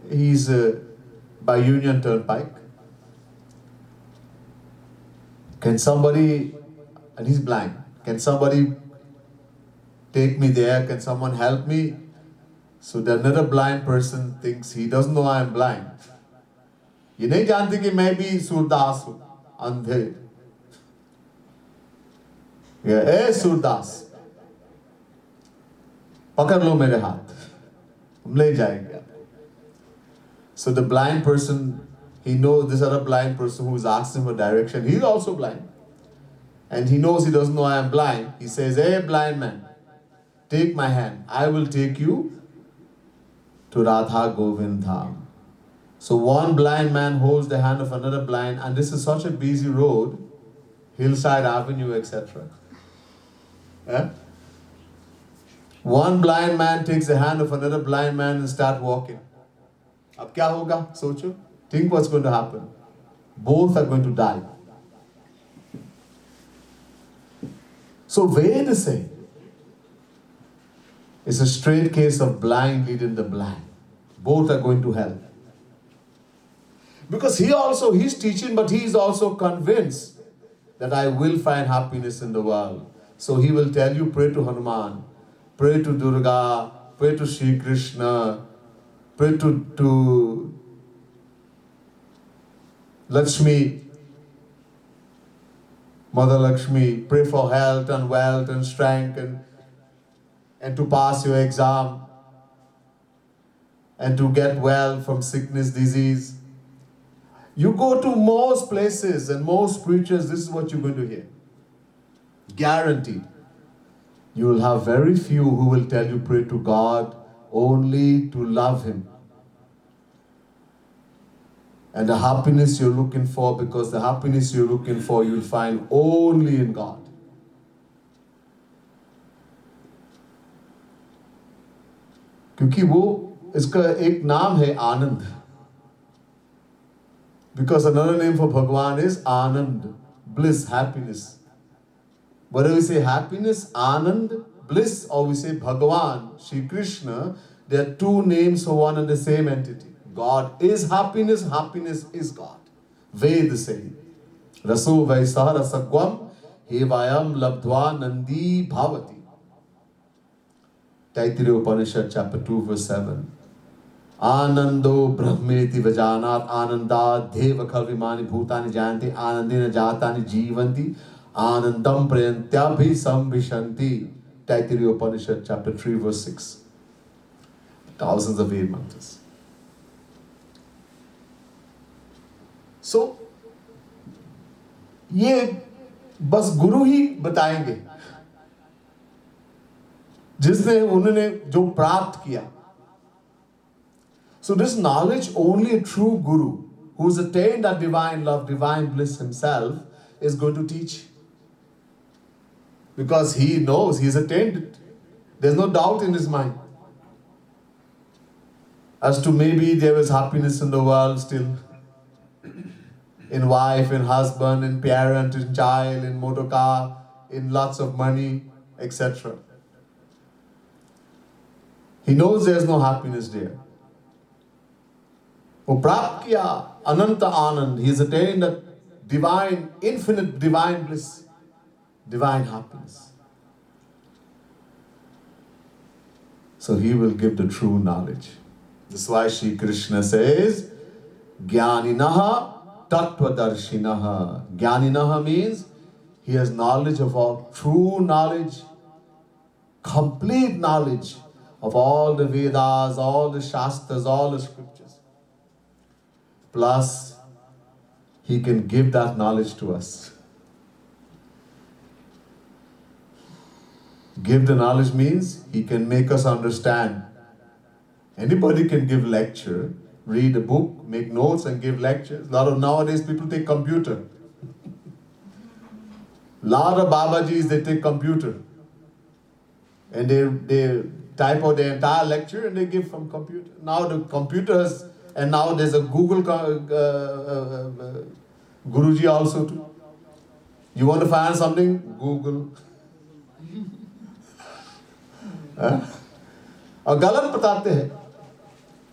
He's by Union Turnpike. Can somebody, and he's blind, can somebody take me there? Can someone help me? So the another blind person thinks he doesn't know I am blind. ये नहीं जानते कि मैं भी सूरदास हूँ, अंधे. ए सूरदास, पकड़ लो मेरे हाथ, हम ले जाएंगे. So the blind person, he knows this other blind person who is asking for direction. He's also blind. And he knows he doesn't know I am blind. He says, hey blind man, take my hand. I will take you to Radha Govind Dham. So one blind man holds the hand of another blind, and this is such a busy road, Hillside Avenue, etc. Eh? One blind man takes the hand of another blind man and start walking. Ab kya hoga? Socho. Think what's going to happen. Both are going to die. So Ved is saying, it's a straight case of blind leading the blind. Both are going to hell. Because he's teaching, but he is also convinced that I will find happiness in the world. So he will tell you, pray to Hanuman, pray to Durga, pray to Sri Krishna, pray to Lakshmi, Mother Lakshmi, pray for health and wealth and strength and to pass your exam and to get well from sickness, disease. You go to most places and most preachers, this is what you're going to hear. Guaranteed. You will have very few who will tell you pray to God only to love Him. And the happiness you're looking for, because the happiness you're looking for, you'll find only in God. क्योंकि वो इसका एक नाम है आनंद. Because another name for Bhagwan is Anand, bliss, happiness. Whether we say happiness, Anand, bliss, or we say Bhagwan, Shri Krishna, there are two names for one and the same entity. God is happiness, happiness is God. Ved say, Raso Vaisah Rasagwam, Hevayam Labdhva Nandi Bhavati. Taittiriya Upanishad, chapter 2, verse 7. Anando Brahmeti Vajanat Ananda Deva Kalvimani Bhutani Jayanti Anandina Jatani Jivanti Anandam Prayantyabhi Sambhishanti. Taittiriya Upanishad, chapter 3, verse 6. Thousands of Ved mantras. So, ये बस गुरु ही बताएंगे जिसने उन्होंने जो प्राप्त किया. So this knowledge only a true guru who's attained that divine love, divine bliss himself is going to teach. Because he knows he's attained it. There's no doubt in his mind as to maybe there is happiness in the world still. In wife, in husband, in parent, in child, in motor car, in lots of money, etc. He knows there's no happiness there. वो प्राप्त किया अनंत आनंद. He has attained that divine, infinite divine bliss, divine happiness. So he will give the true knowledge. That's why Sri Krishna says, Jnaninaha Tattvadarshinaha. Jnaninaha means he has knowledge of all, true knowledge, complete knowledge of all the Vedas, all the Shastras, all the scriptures. Plus, he can give that knowledge to us. Give the knowledge means he can make us understand. Anybody can give lecture, read a book, make notes and give lectures. A lot of nowadays people take computer. Lot of Babajis, they take computer. And they type out their entire lecture and they give from computer. Now the computers, and now there's a Google Guruji also too. You want to find something? Google. और गलत बताते हैं.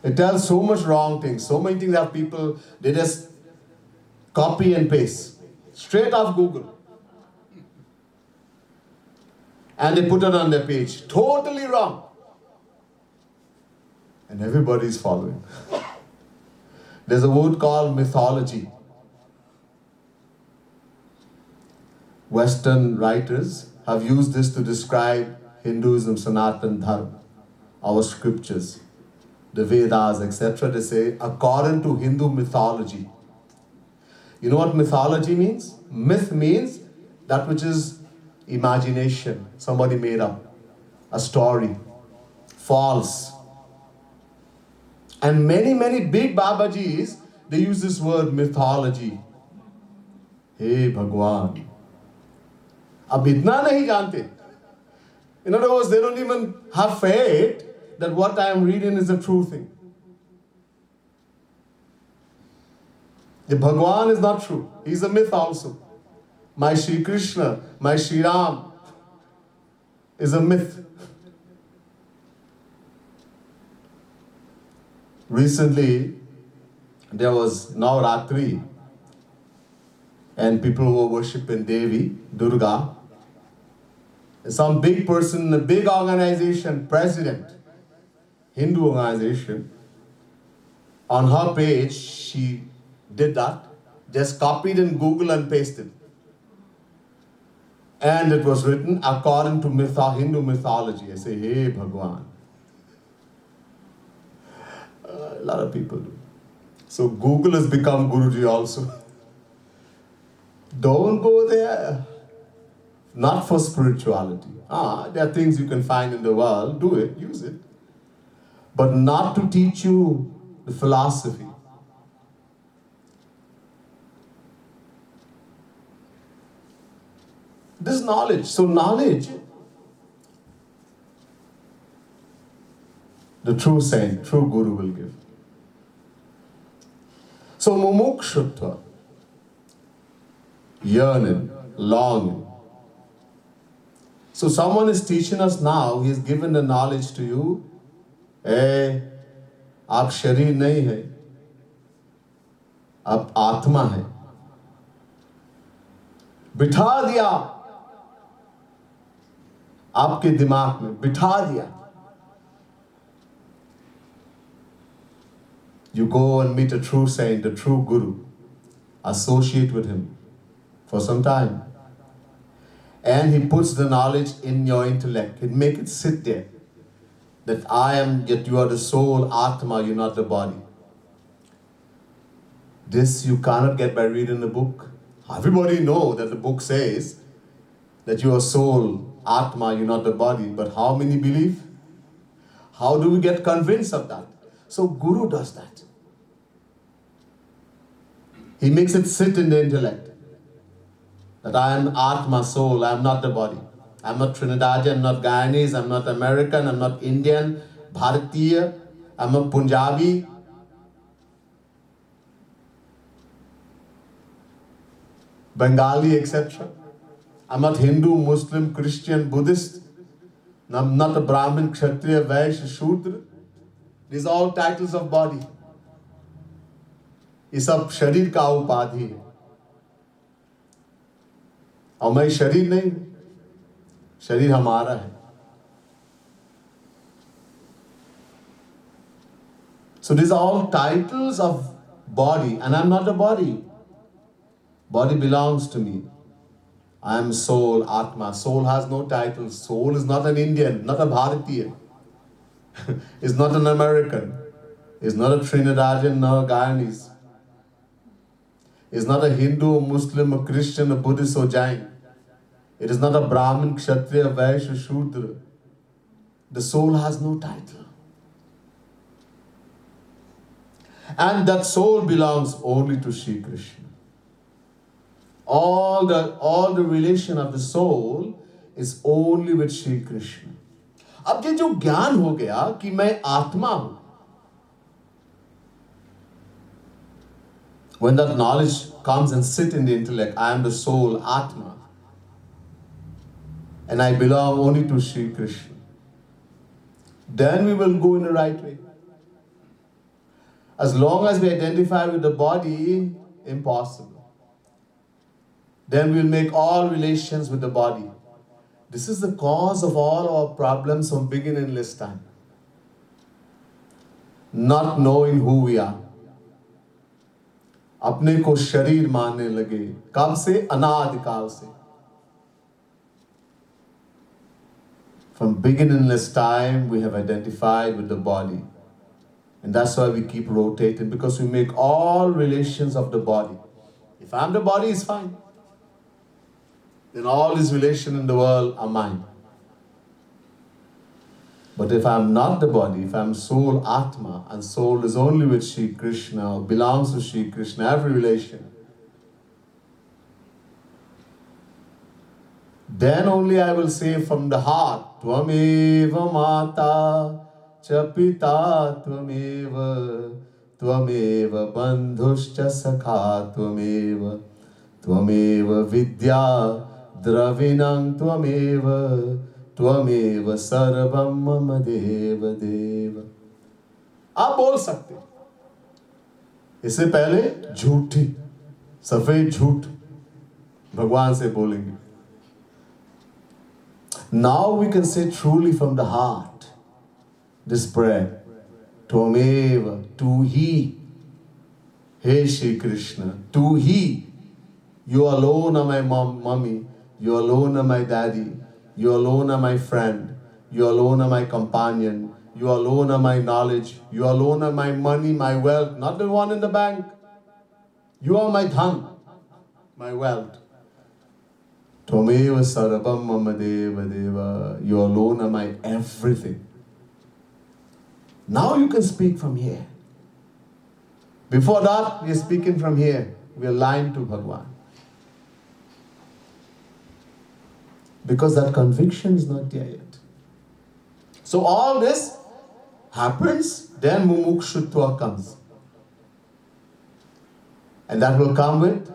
It tells so much wrong things. So many things that people, they just copy and paste straight off Google. And they put it on their page. Totally wrong. And everybody is following. There's a word called mythology. Western writers have used this to describe Hinduism, Sanatan Dharma, our scriptures, the Vedas, etc. They say, according to Hindu mythology. You know what mythology means? Myth means that which is imagination, somebody made up, a story, false. And many big Babajis, they use this word mythology. Hey Bhagwan. Ab itna nahi jante. In other words, they don't even have faith that what I am reading is a true thing. The Bhagwan is not true. He's a myth also. My Shri Krishna, my Shri Ram is a myth. Recently, there was Navratri, and people were worshipping Devi, Durga. Some big person, a big organization, president, Hindu organization, on her page, she did that, just copied in Google and pasted. And it was written according to Hindu mythology. I say, hey Bhagwan. A lot of people do. So Google has become Guruji also. Don't go there. Not for spirituality. There are things you can find in the world. Do it, use it. But not to teach you the philosophy. This knowledge. So knowledge, the true saint, true guru will give. So mumukshutva, yearning, longing. So someone is teaching us now, he has given the knowledge to you. Hey, आप शरीर नहीं है, आप आत्मा है. बिठा दिया आपके दिमाग में, बिठा दिया. You go and meet a true saint, a true guru, associate with him for some time. And he puts the knowledge in your intellect. He make it sit there. That that you are the soul, Atma, you're not the body. This you cannot get by reading a book. Everybody knows that the book says that you are soul, Atma, you're not the body. But how many believe? How do we get convinced of that? So Guru does that. He makes it sit in the intellect. That I am Atma, soul, I am not the body. I am not Trinidadian, I am not Guyanese, I am not American, I am not Indian, Bharatiya, I am not Punjabi. Bengali, etc. I am not Hindu, Muslim, Christian, Buddhist. I am not a Brahmin, Kshatriya, Vaishya, Shudra. These are all titles of body. ये सब शरीर का उपाधि है. और मैं शरीर नहीं, शरीर हमारा है. So these are all titles of body, and I'm not a body. Body belongs to me. I am soul, Atma. Soul has no title. Soul is not an Indian, not a Bharatiya. Is not an American. Is not a Trinidadian nor a Guyanese. Is not a Hindu, a Muslim, a Christian, a Buddhist, or Jain. It is not a Brahmin, Kshatriya, Vaishya, Shudra. The soul has no title. And that soul belongs only to Shri Krishna. All the relation of the soul is only with Shri Krishna. अब ये जो ज्ञान हो गया कि मैं आत्मा हूं, when that knowledge comes and sit in the intellect, I am the soul, Atma, and I belong only to Shri Krishna, then we will go in the right way. As long as we identify with the body, impossible. Then we'll make all relations with the body. This is the cause of all our problems from beginningless time. Not knowing who we are. अपने को शरीर मानने लगे. कब से? अनादिकाल से. From beginningless time, we have identified with the body. And that's why we keep rotating, because we make all relations of the body. If I'm the body, it's fine. Then all these relations in the world are mine. But if I'm not the body, if I'm soul, Atma, and soul is only with Shri Krishna, or belongs to Shri Krishna, every relation, then only I will say from the heart, Tvameva Mata cha Pita Tvameva, Tvameva Bandhuscha Sakha Tvameva, Tvameva Vidya Dravinam Tvameva, Tvameva Sarvam Mama Deva Deva. आप बोल सकते, इससे पहले झूठी सफेद झूठ भगवान से बोलेंगे. Now we can say truly from the heart this prayer. Tvameva, tu hi. Hey Shri Krishna, tu hi. You alone are my mommy. You alone are my daddy. You alone are my friend. You alone are my companion. You alone are my knowledge. You alone are my money, my wealth. Not the one in the bank. You are my dhan, my wealth. Tvameva sarvam mama deva deva. You alone are my everything. Now you can speak from here. Before that, we are speaking from here. We are lying to Bhagwan. Because that conviction is not there yet. So all this happens, then mumukshutva comes. And that will come with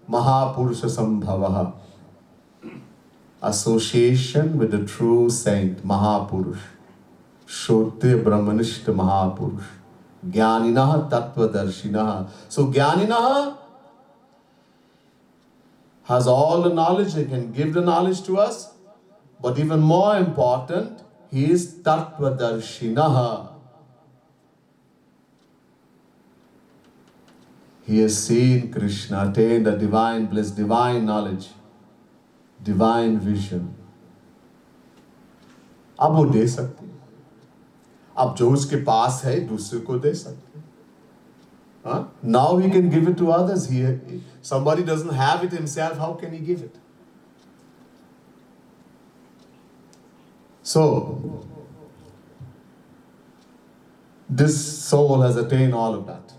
Mahapurusha Sambhavaha. Association with the true saint, Mahapurush. Shotya Brahmanishta Mahapurush. Jnaninaha Tattvadarshinaha. So Jnaninaha has all the knowledge, he can give the knowledge to us. But even more important, he is Tattvadarshinaha. He has seen Krishna, attained the divine bliss, divine knowledge, divine vision. अब वो दे सकते हैं. अब जो उसके पास है दूसरे को दे सकते हैं. Now he can give it to others. Somebody doesn't have it himself, how can he give it? So, this soul has attained all of that.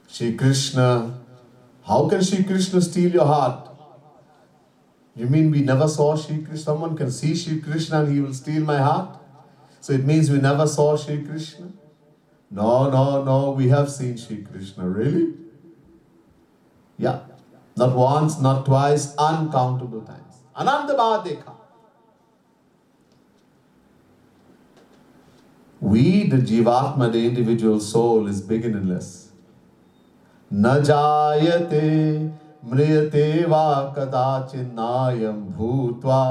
Shri Krishna, how can Shri Krishna steal your heart? You mean we never saw Shri Krishna? Someone can see Shri Krishna and he will steal my heart? So it means we never saw Shri Krishna? No, we have seen Shri Krishna. Really? Yeah. Not once, not twice, uncountable times. Anandabha dekha. We, the Jivatma, the individual soul, is beginningless. Na jayate म्रियते वा कदाचिन्नायं भूत्वा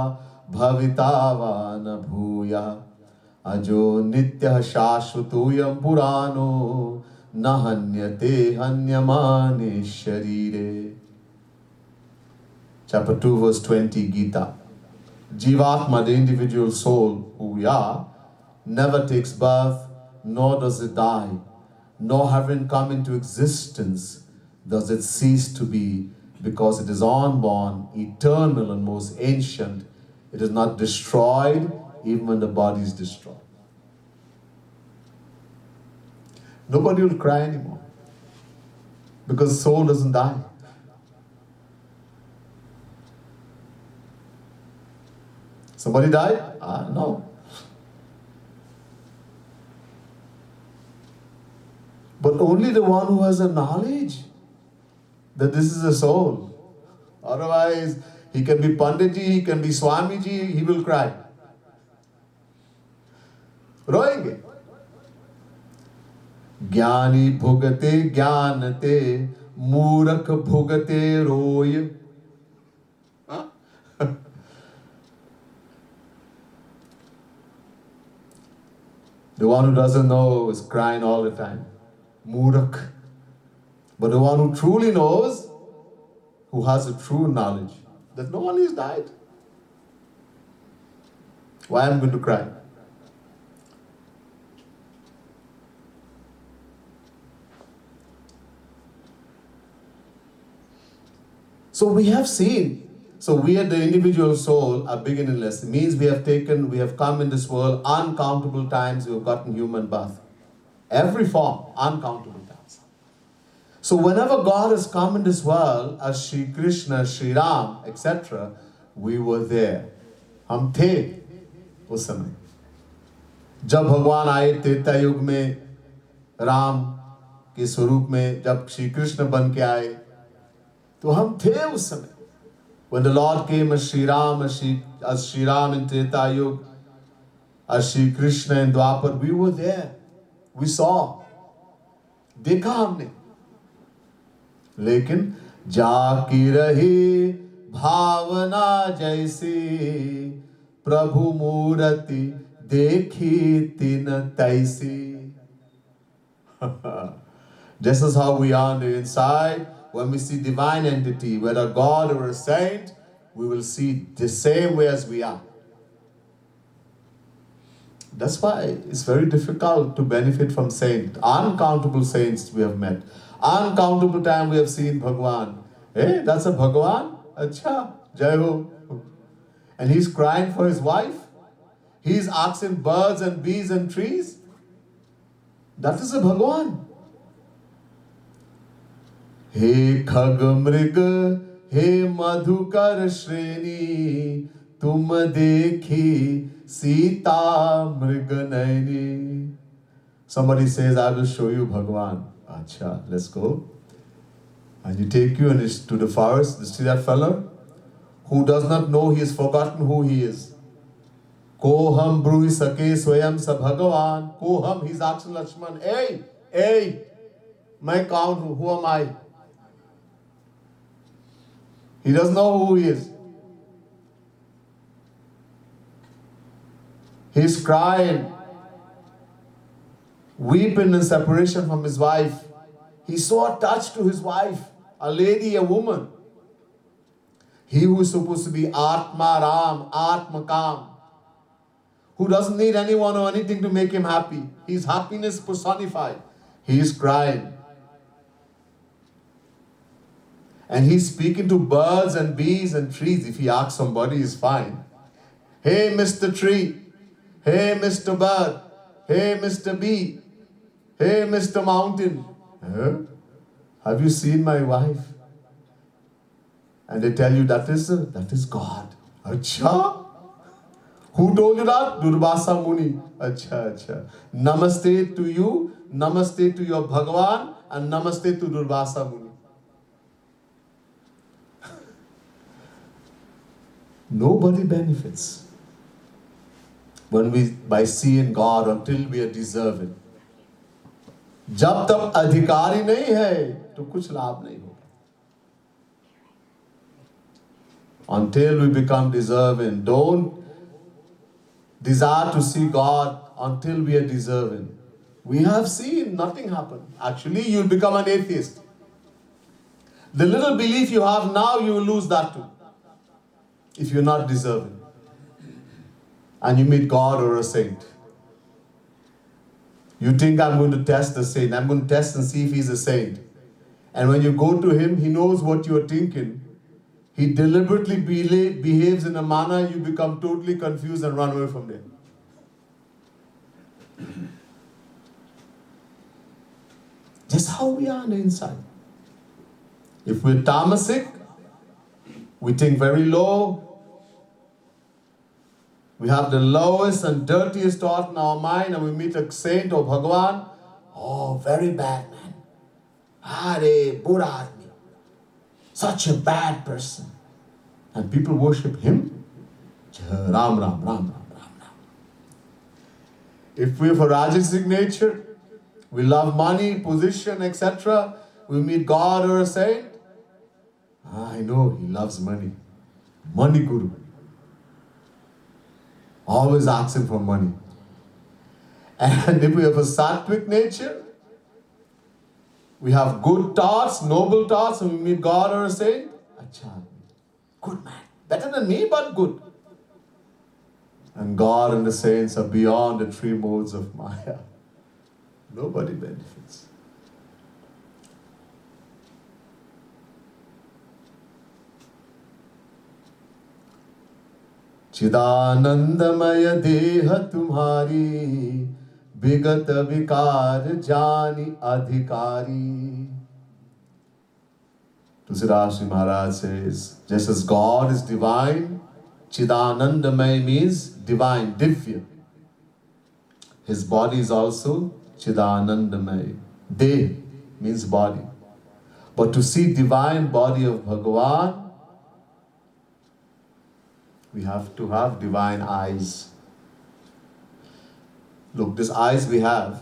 भविता वा न भूयः अजो नित्यः शाश्वतोऽयं पुराणो न हन्यते हन्यमाने शरीरे. Chapter 2 verse 20 Gita. Jivatma, the individual soul who we are, never takes birth, nor does it die, nor having come into existence does it cease to be, because it is unborn, eternal and most ancient. It is not destroyed even when the body is destroyed. Nobody will cry anymore because soul doesn't die. Somebody died? No. But only the one who has a knowledge that this is a soul. Otherwise, he can be Panditji, he can be Swamiji, he will cry. रोएंगे. ज्ञानी भुगते ज्ञानते मूर्ख भुगते रोय. The one who doesn't know is crying all the time. Murak. But the one who truly knows, who has a true knowledge, that no one has died. Why am I going to cry? So we have seen. So we at the individual soul are beginningless. It means we have come in this world uncountable times, we have gotten human birth. Every form, uncountable times. So whenever God has come in this world, as Shri Krishna, Shri Ram, etc., we were there. हम थे उस समय. जब भगवान आए त्रेता युग में राम के स्वरूप में, जब श्री कृष्ण बन के आए, तो हम थे उस समय. When the Lord came as Shri Ram, as Shri Ram in Treta Yuga, as Shri Krishna in Dwapar, we were there. We saw. देखा हमने. लेकिन जाकी रही भावना जैसी, प्रभु मूर्ति देखी तिन तैसी. This is how we are on the inside. When we see divine entity, whether God or a saint, we will see the same way as we are. That's why it's very difficult to benefit from saints. Uncountable saints we have met. Uncountable time we have seen Bhagwan. Hey, that's a Bhagwan? Acha, Jai Ho. And he's crying for his wife. He's asking birds and bees and trees. That is a Bhagwan. हे खग मृग हे मधुकर श्रेणी, तुम देखी सीता मृग नयनी. Somebody says, I will show you Bhagwan. Acha, let's go. And you take you to the forest. You see that fellow who does not know, he has forgotten who he is. Koham brui sake swayam sa Bhagavan. Koham, he's asking Lakshman, hey, मैं कौन हूँ? Who am I? He doesn't know who he is. He's crying, weeping in separation from his wife. He's so attached to his wife, a lady, a woman. He who is supposed to be Atma Ram, Atma Kam, who doesn't need anyone or anything to make him happy. He's happiness personified. He is crying. And he's speaking to birds and bees and trees. If he asks somebody, he's fine. Hey, Mr. Tree. Hey, Mr. Bird. Hey, Mr. Bee. Hey, Mr. Mountain. Have you seen my wife? And they tell you that is God. Acha? Who told you that? Durvasa Muni. Acha. Namaste to you, namaste to your Bhagavan, and namaste to Durvasa Muni. Nobody benefits by seeing God until we are deserving. जब तक अधिकारी नहीं है तो कुछ लाभ नहीं होगा. until we become deserving. Don't desire to see God until we are deserving. We have seen nothing happen. Actually, you'll become an atheist. The little belief you have now, you will lose that too. If you're not deserving. And you meet God or a saint. You think I'm going to test the saint. I'm going to test and see if he's a saint. And when you go to him, he knows what you're thinking. He deliberately behaves in a manner you become totally confused and run away from there. Just how we are on the inside. If we're tamasic, we think very low. We have the lowest and dirtiest thought in our mind, and we meet a saint or Bhagwan. Oh, very bad man. Are, Buddha admi. Such a bad person. And people worship him. Ram, Ram, Ram, Ram, Ram, Ram. If we have a Rajasic nature, we love money, position, etc. We meet God or a saint. I know he loves money. Money guru. Always asking for money. And if we have a sattvic nature, we have good thoughts, noble thoughts, and we meet God or a saint. Acha, good man. Better than me, but good. And God and the saints are beyond the three modes of Maya. Nobody benefits. चिदानंदमय देह तुम्हारी विगत विकार जानी अधिकारी. Tulsidas Maharaj says, just as God is divine, Chidanandamay means divine, divya. His body is also Chidanandamay. Deh means body. But to see divine body of Bhagavan, we have to have divine eyes. Look, this eyes we have,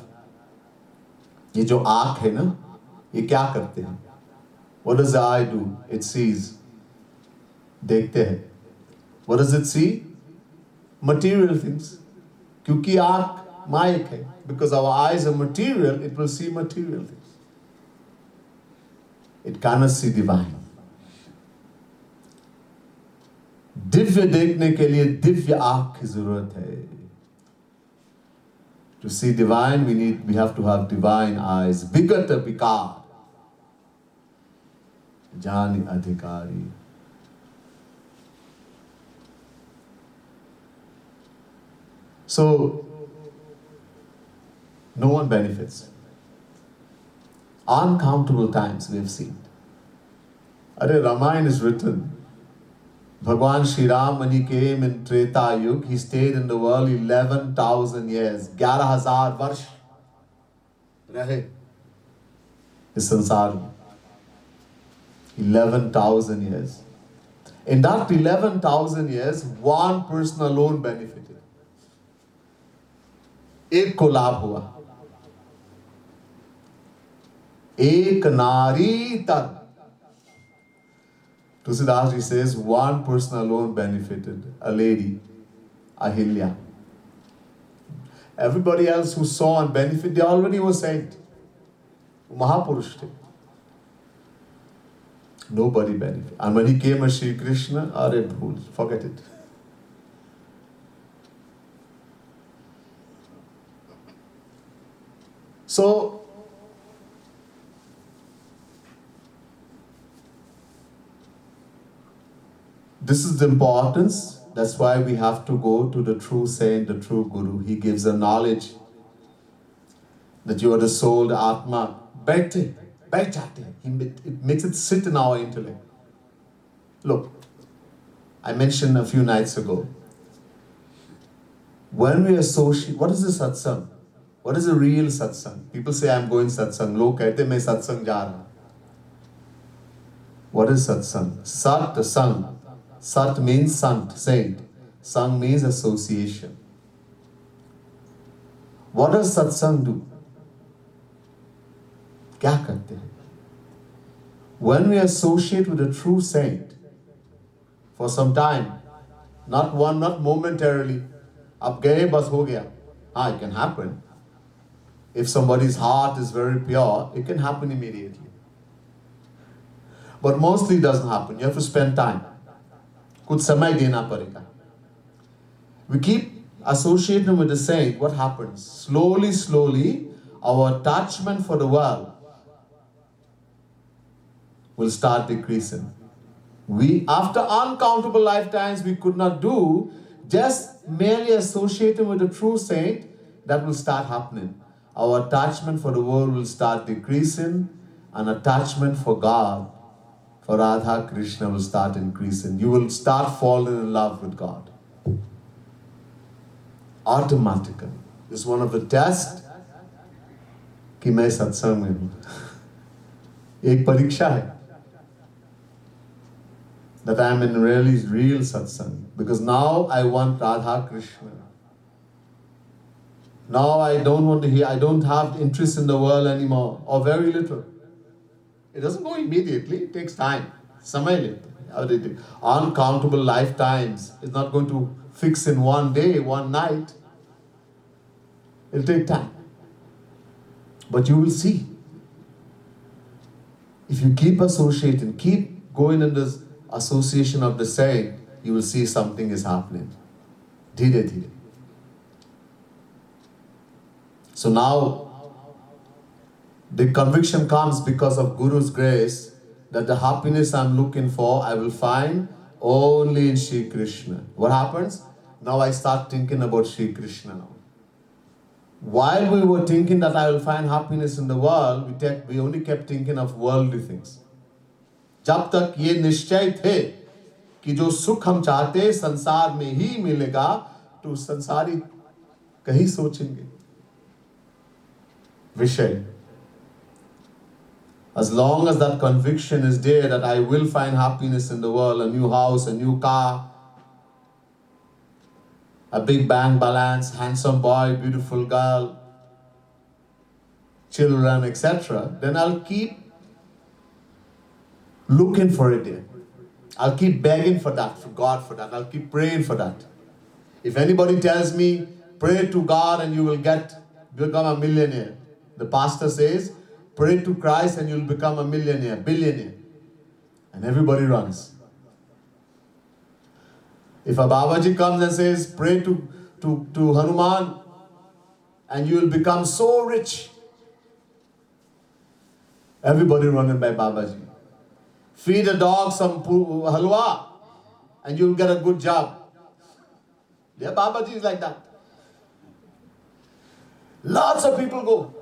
ये जो आँख है ना, ये क्या करते हैं? What does the eye do? It sees. देखते हैं. What does it see? Material things. क्योंकि आँख मायक है. Because our eyes are material, it will see material things. It cannot see divine. Divya देखने के लिए दिव्य आँख की जरूरत है. To see divine, we have to have divine eyes. विगत विकार जानि अधिकारी. So, no one benefits. Uncountable times we have seen. Ramayana is written. Bhagwan Shri Ram, when he came in Treta Yuga, he stayed in the world 11,000 years. 11,000 varsh rahe is sansar mein. 11,000 years. In that 11,000 years, one person alone benefited. एक को लाभ हुआ. एक नारी तक. Tulsidas Ji says one person alone benefited, a lady, Ahilya. Everybody else who saw and benefited, they already were saint. Mahapurush. Nobody benefited. And when he came as Shri Krishna, forget it. So, this is the importance. That's why we have to go to the true saint, the true guru. He gives a knowledge that you are the soul, the Atma. It makes it sit in our intellect. Look, I mentioned a few nights ago. When we associate, what is the satsang? What is the real satsang? People say, I'm going satsang. Log kehte main satsang ja raha. What is satsang? Sat, sang. Sat means sant, saint. Sang means association. What does satsang do? क्या करते हैं? When we associate with a true saint, for some time. Not momentarily. Ab gaye bas ho gaya. It can happen. If somebody's heart is very pure, it can happen immediately. But mostly it doesn't happen. You have to spend time. Kuch samay dena padega. We keep associating with the saint. What happens? Slowly, our attachment for the world will start decreasing. We, after uncountable lifetimes, we could not do, just merely associating with the true saint, that will start happening. Our attachment for the world will start decreasing, and attachment for God, for Radha Krishna, will start increasing. You will start falling in love with God. Automatically. This is one of the tests कि मैं सत्संग में हूँ. एक परीक्षा है. That I am in really real satsang. Because now I want Radha Krishna. Now I don't want to hear, I don't have interest in the world anymore, or very little. It doesn't go immediately, it takes time. Samay leta. Uncountable lifetimes. It's not going to fix in one day, one night. It'll take time. But you will see. If you keep associating, keep going in this association of the saint, you will see something is happening. Dhire dhire. So now, the conviction comes because of Guru's grace that the happiness I'm looking for, I will find only in Shri Krishna. What happens? Now I start thinking about Shri Krishna now. While we were thinking that I will find happiness in the world, we only kept thinking of worldly things. जब तक ये निश्चय थे कि जो सुख हम चाहते संसार में ही मिलेगा, तो संसारी कहीं सोचेंगे विषय. As long as that conviction is there that I will find happiness in the world, a new house, a new car, a big bank balance, handsome boy, beautiful girl, children, etc., then I'll keep looking for it there. I'll keep begging for that, for God for that. I'll keep praying for that. If anybody tells me, pray to God and you will become a millionaire. The pastor says, pray to Christ and you'll become a millionaire, billionaire. And everybody runs. If a Babaji comes and says, pray to Hanuman and you will become so rich, everybody running by Babaji. Feed a dog some halwa and you'll get a good job. There are Babajis like that. Lots of people go.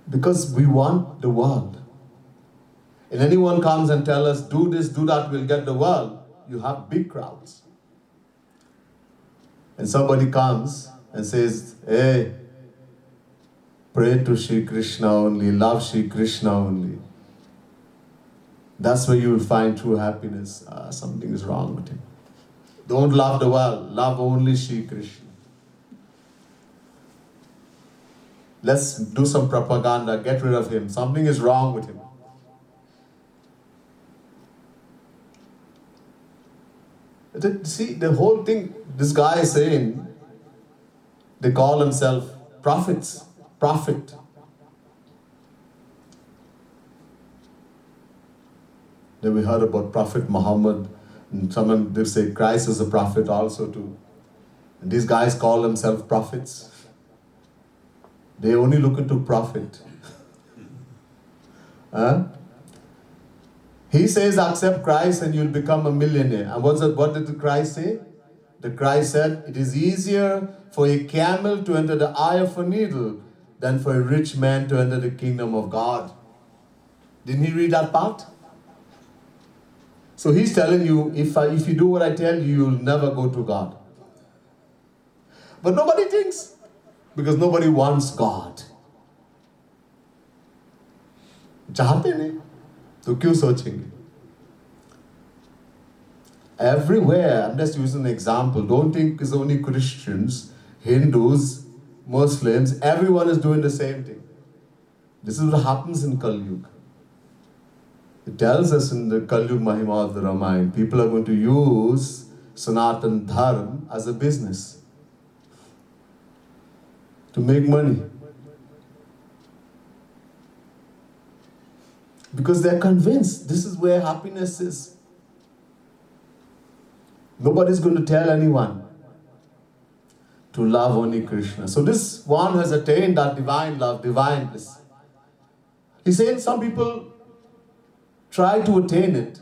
Because we want the world. If anyone comes and tells us, do this, do that, we'll get the world, you have big crowds. And somebody comes and says, hey, pray to Shri Krishna only, love Shri Krishna only. That's where you will find true happiness. Something is wrong with him. Don't love the world, love only Shri Krishna. Let's do some propaganda, get rid of him. Something is wrong with him. See, the whole thing, this guy is saying, they call themselves prophets, prophet. Then we heard about Prophet Muhammad, and someone, they say Christ is a prophet also too. And these guys call themselves prophets. They only look into profit. He says, accept Christ and you'll become a millionaire. And what did the Christ say? The Christ said, it is easier for a camel to enter the eye of a needle than for a rich man to enter the kingdom of God. Didn't he read that part? So he's telling you, if you do what I tell you, you'll never go to God. But nobody thinks. Because nobody wants God. चाहते नहीं तो क्यों सोचेंगे? Everywhere, I'm just using an example. Don't think it's only Christians, Hindus, Muslims. Everyone is doing the same thing. This is what happens in Kali Yuga. It tells us in the Kalyug Mahima of the Ramayana, people are going to use Sanatan Dharma as a business to make money. Because they're convinced this is where happiness is. Nobody's going to tell anyone to love only Krishna. So this one has attained that divine love, divine bliss. He's saying some people try to attain it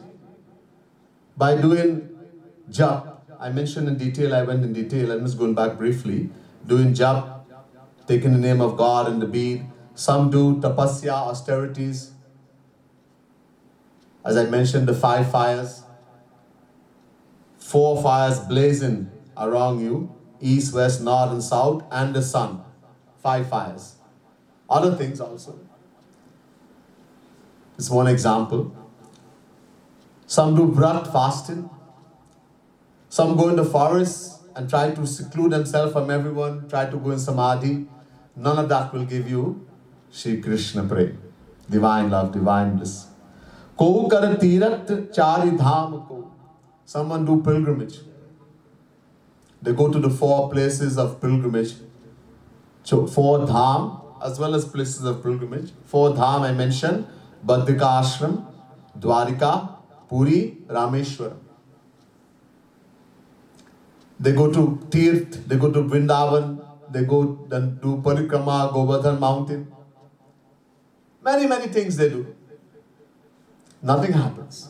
by doing jap. I mentioned in detail, I went in detail, I'm just going back briefly. Doing jap, taking the name of God in the bead. Some do tapasya, austerities. As I mentioned, the 5 fires. 4 fires blazing around you, east, west, north and south, and the sun. 5 fires. Other things also. It's one example. Some do vrat, fasting. Some go in the forest and try to seclude themselves from everyone, try to go in samadhi. None of that will give you Shri Krishna prem, divine love, divine bliss. Ko kar tirat chari dham ko. Someone do pilgrimage. They go to the 4 places of pilgrimage. 4 dham as well as places of pilgrimage. 4 dham I mentioned. Badrika Ashram, Dwarika, Puri, Rameshwaram. They go to Tirth, they go to Vrindavan, they go then do Parikrama, Govardhan mountain. Many things they do. Nothing happens.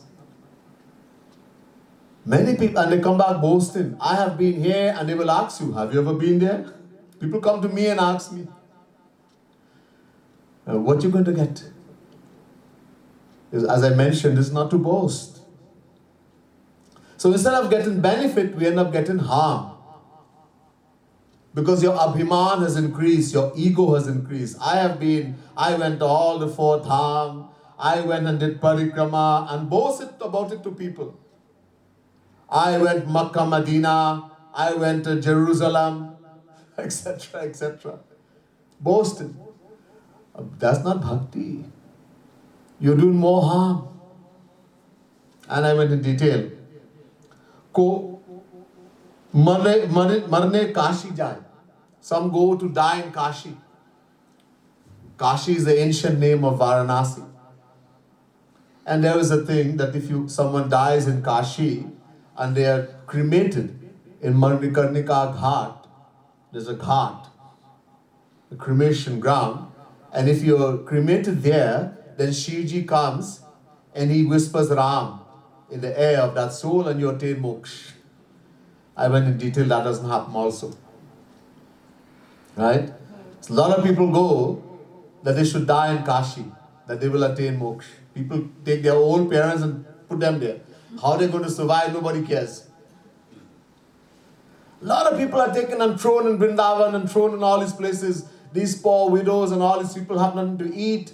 Many people, and they come back boasting, I have been here, and they will ask you, have you ever been there? People come to me and ask me, what you going to get? As I mentioned, it's not to boast. So instead of getting benefit, we end up getting harm. Because your abhiman has increased, your ego has increased. I went to all the 4 dham, I went and did parikrama and boasted about it to people. I went Makkah, Medina, I went to Jerusalem, etc. Boasted. That's not bhakti. You're doing more harm. And I went in detail. Ko marne Kashi jai. Some go to die in Kashi. Kashi is the ancient name of Varanasi. And there is a thing that if someone dies in Kashi and they are cremated in Manikarnika Ghat, there's a ghat, a cremation ground, and if you're cremated there, then Shivji comes and he whispers Ram in the air of that soul and you attain moksha. I went in detail, that doesn't happen also. Right? So a lot of people go that they should die in Kashi, that they will attain moksha. People take their old parents and put them there. How they're going to survive, nobody cares. A lot of people are taken and thrown in Vrindavan and thrown in all these places. These poor widows and all these people have nothing to eat.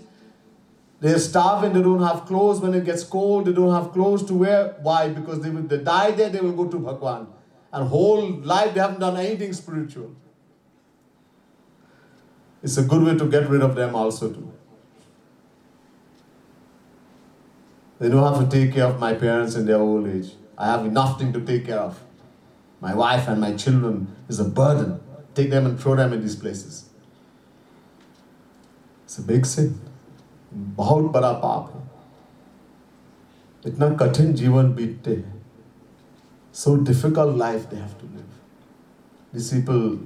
They're starving, they don't have clothes. When it gets cold, they don't have clothes to wear. Why? Because they die there, they will go to Bhagwan. And whole life they haven't done anything spiritual. It's a good way to get rid of them also too. They don't have to take care of my parents in their old age. I have enough thing to take care of. My wife and my children is a burden. Take them and throw them in these places. It's a big sin. बहुत बड़ा पाप है. इतना कठिन जीवन बीतते हैं. So difficult life they have to live. These people,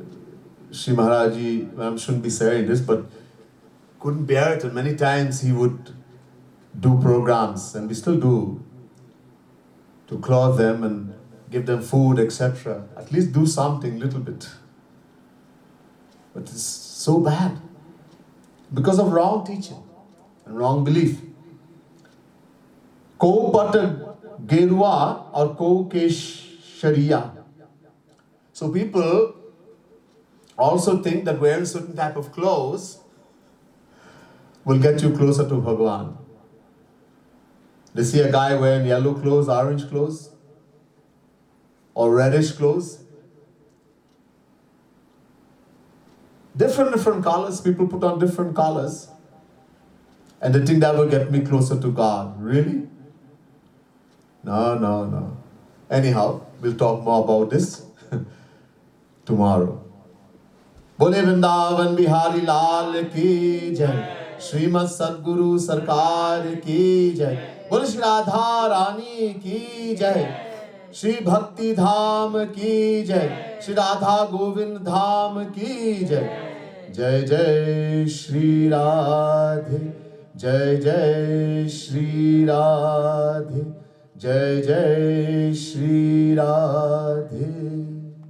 Shri Maharaj Ji, I shouldn't be saying this, but couldn't bear it, and many times he would do programs, and we still do, to clothe them and give them food, etc. At least do something, little bit. But it's so bad because of wrong teaching and wrong belief. Ko pat gerwa or ko keshariya. So people also think that wearing certain type of clothes will get you closer to Bhagwan. They see a guy wearing yellow clothes, orange clothes, or reddish clothes. Different colors, people put on different colors. And they think that will get me closer to God. Really? No. Anyhow, we'll talk more about this tomorrow. बोले वृंदावन बिहारी लाल की जय, श्रीमद सद्गुरु सरकार की जय, बोले श्री राधा रानी की जय, श्री भक्ति धाम की जय, श्री राधा गोविंद धाम की जय। जय जय श्री राधे, जय जय श्री राधे, जय जय श्री राधे।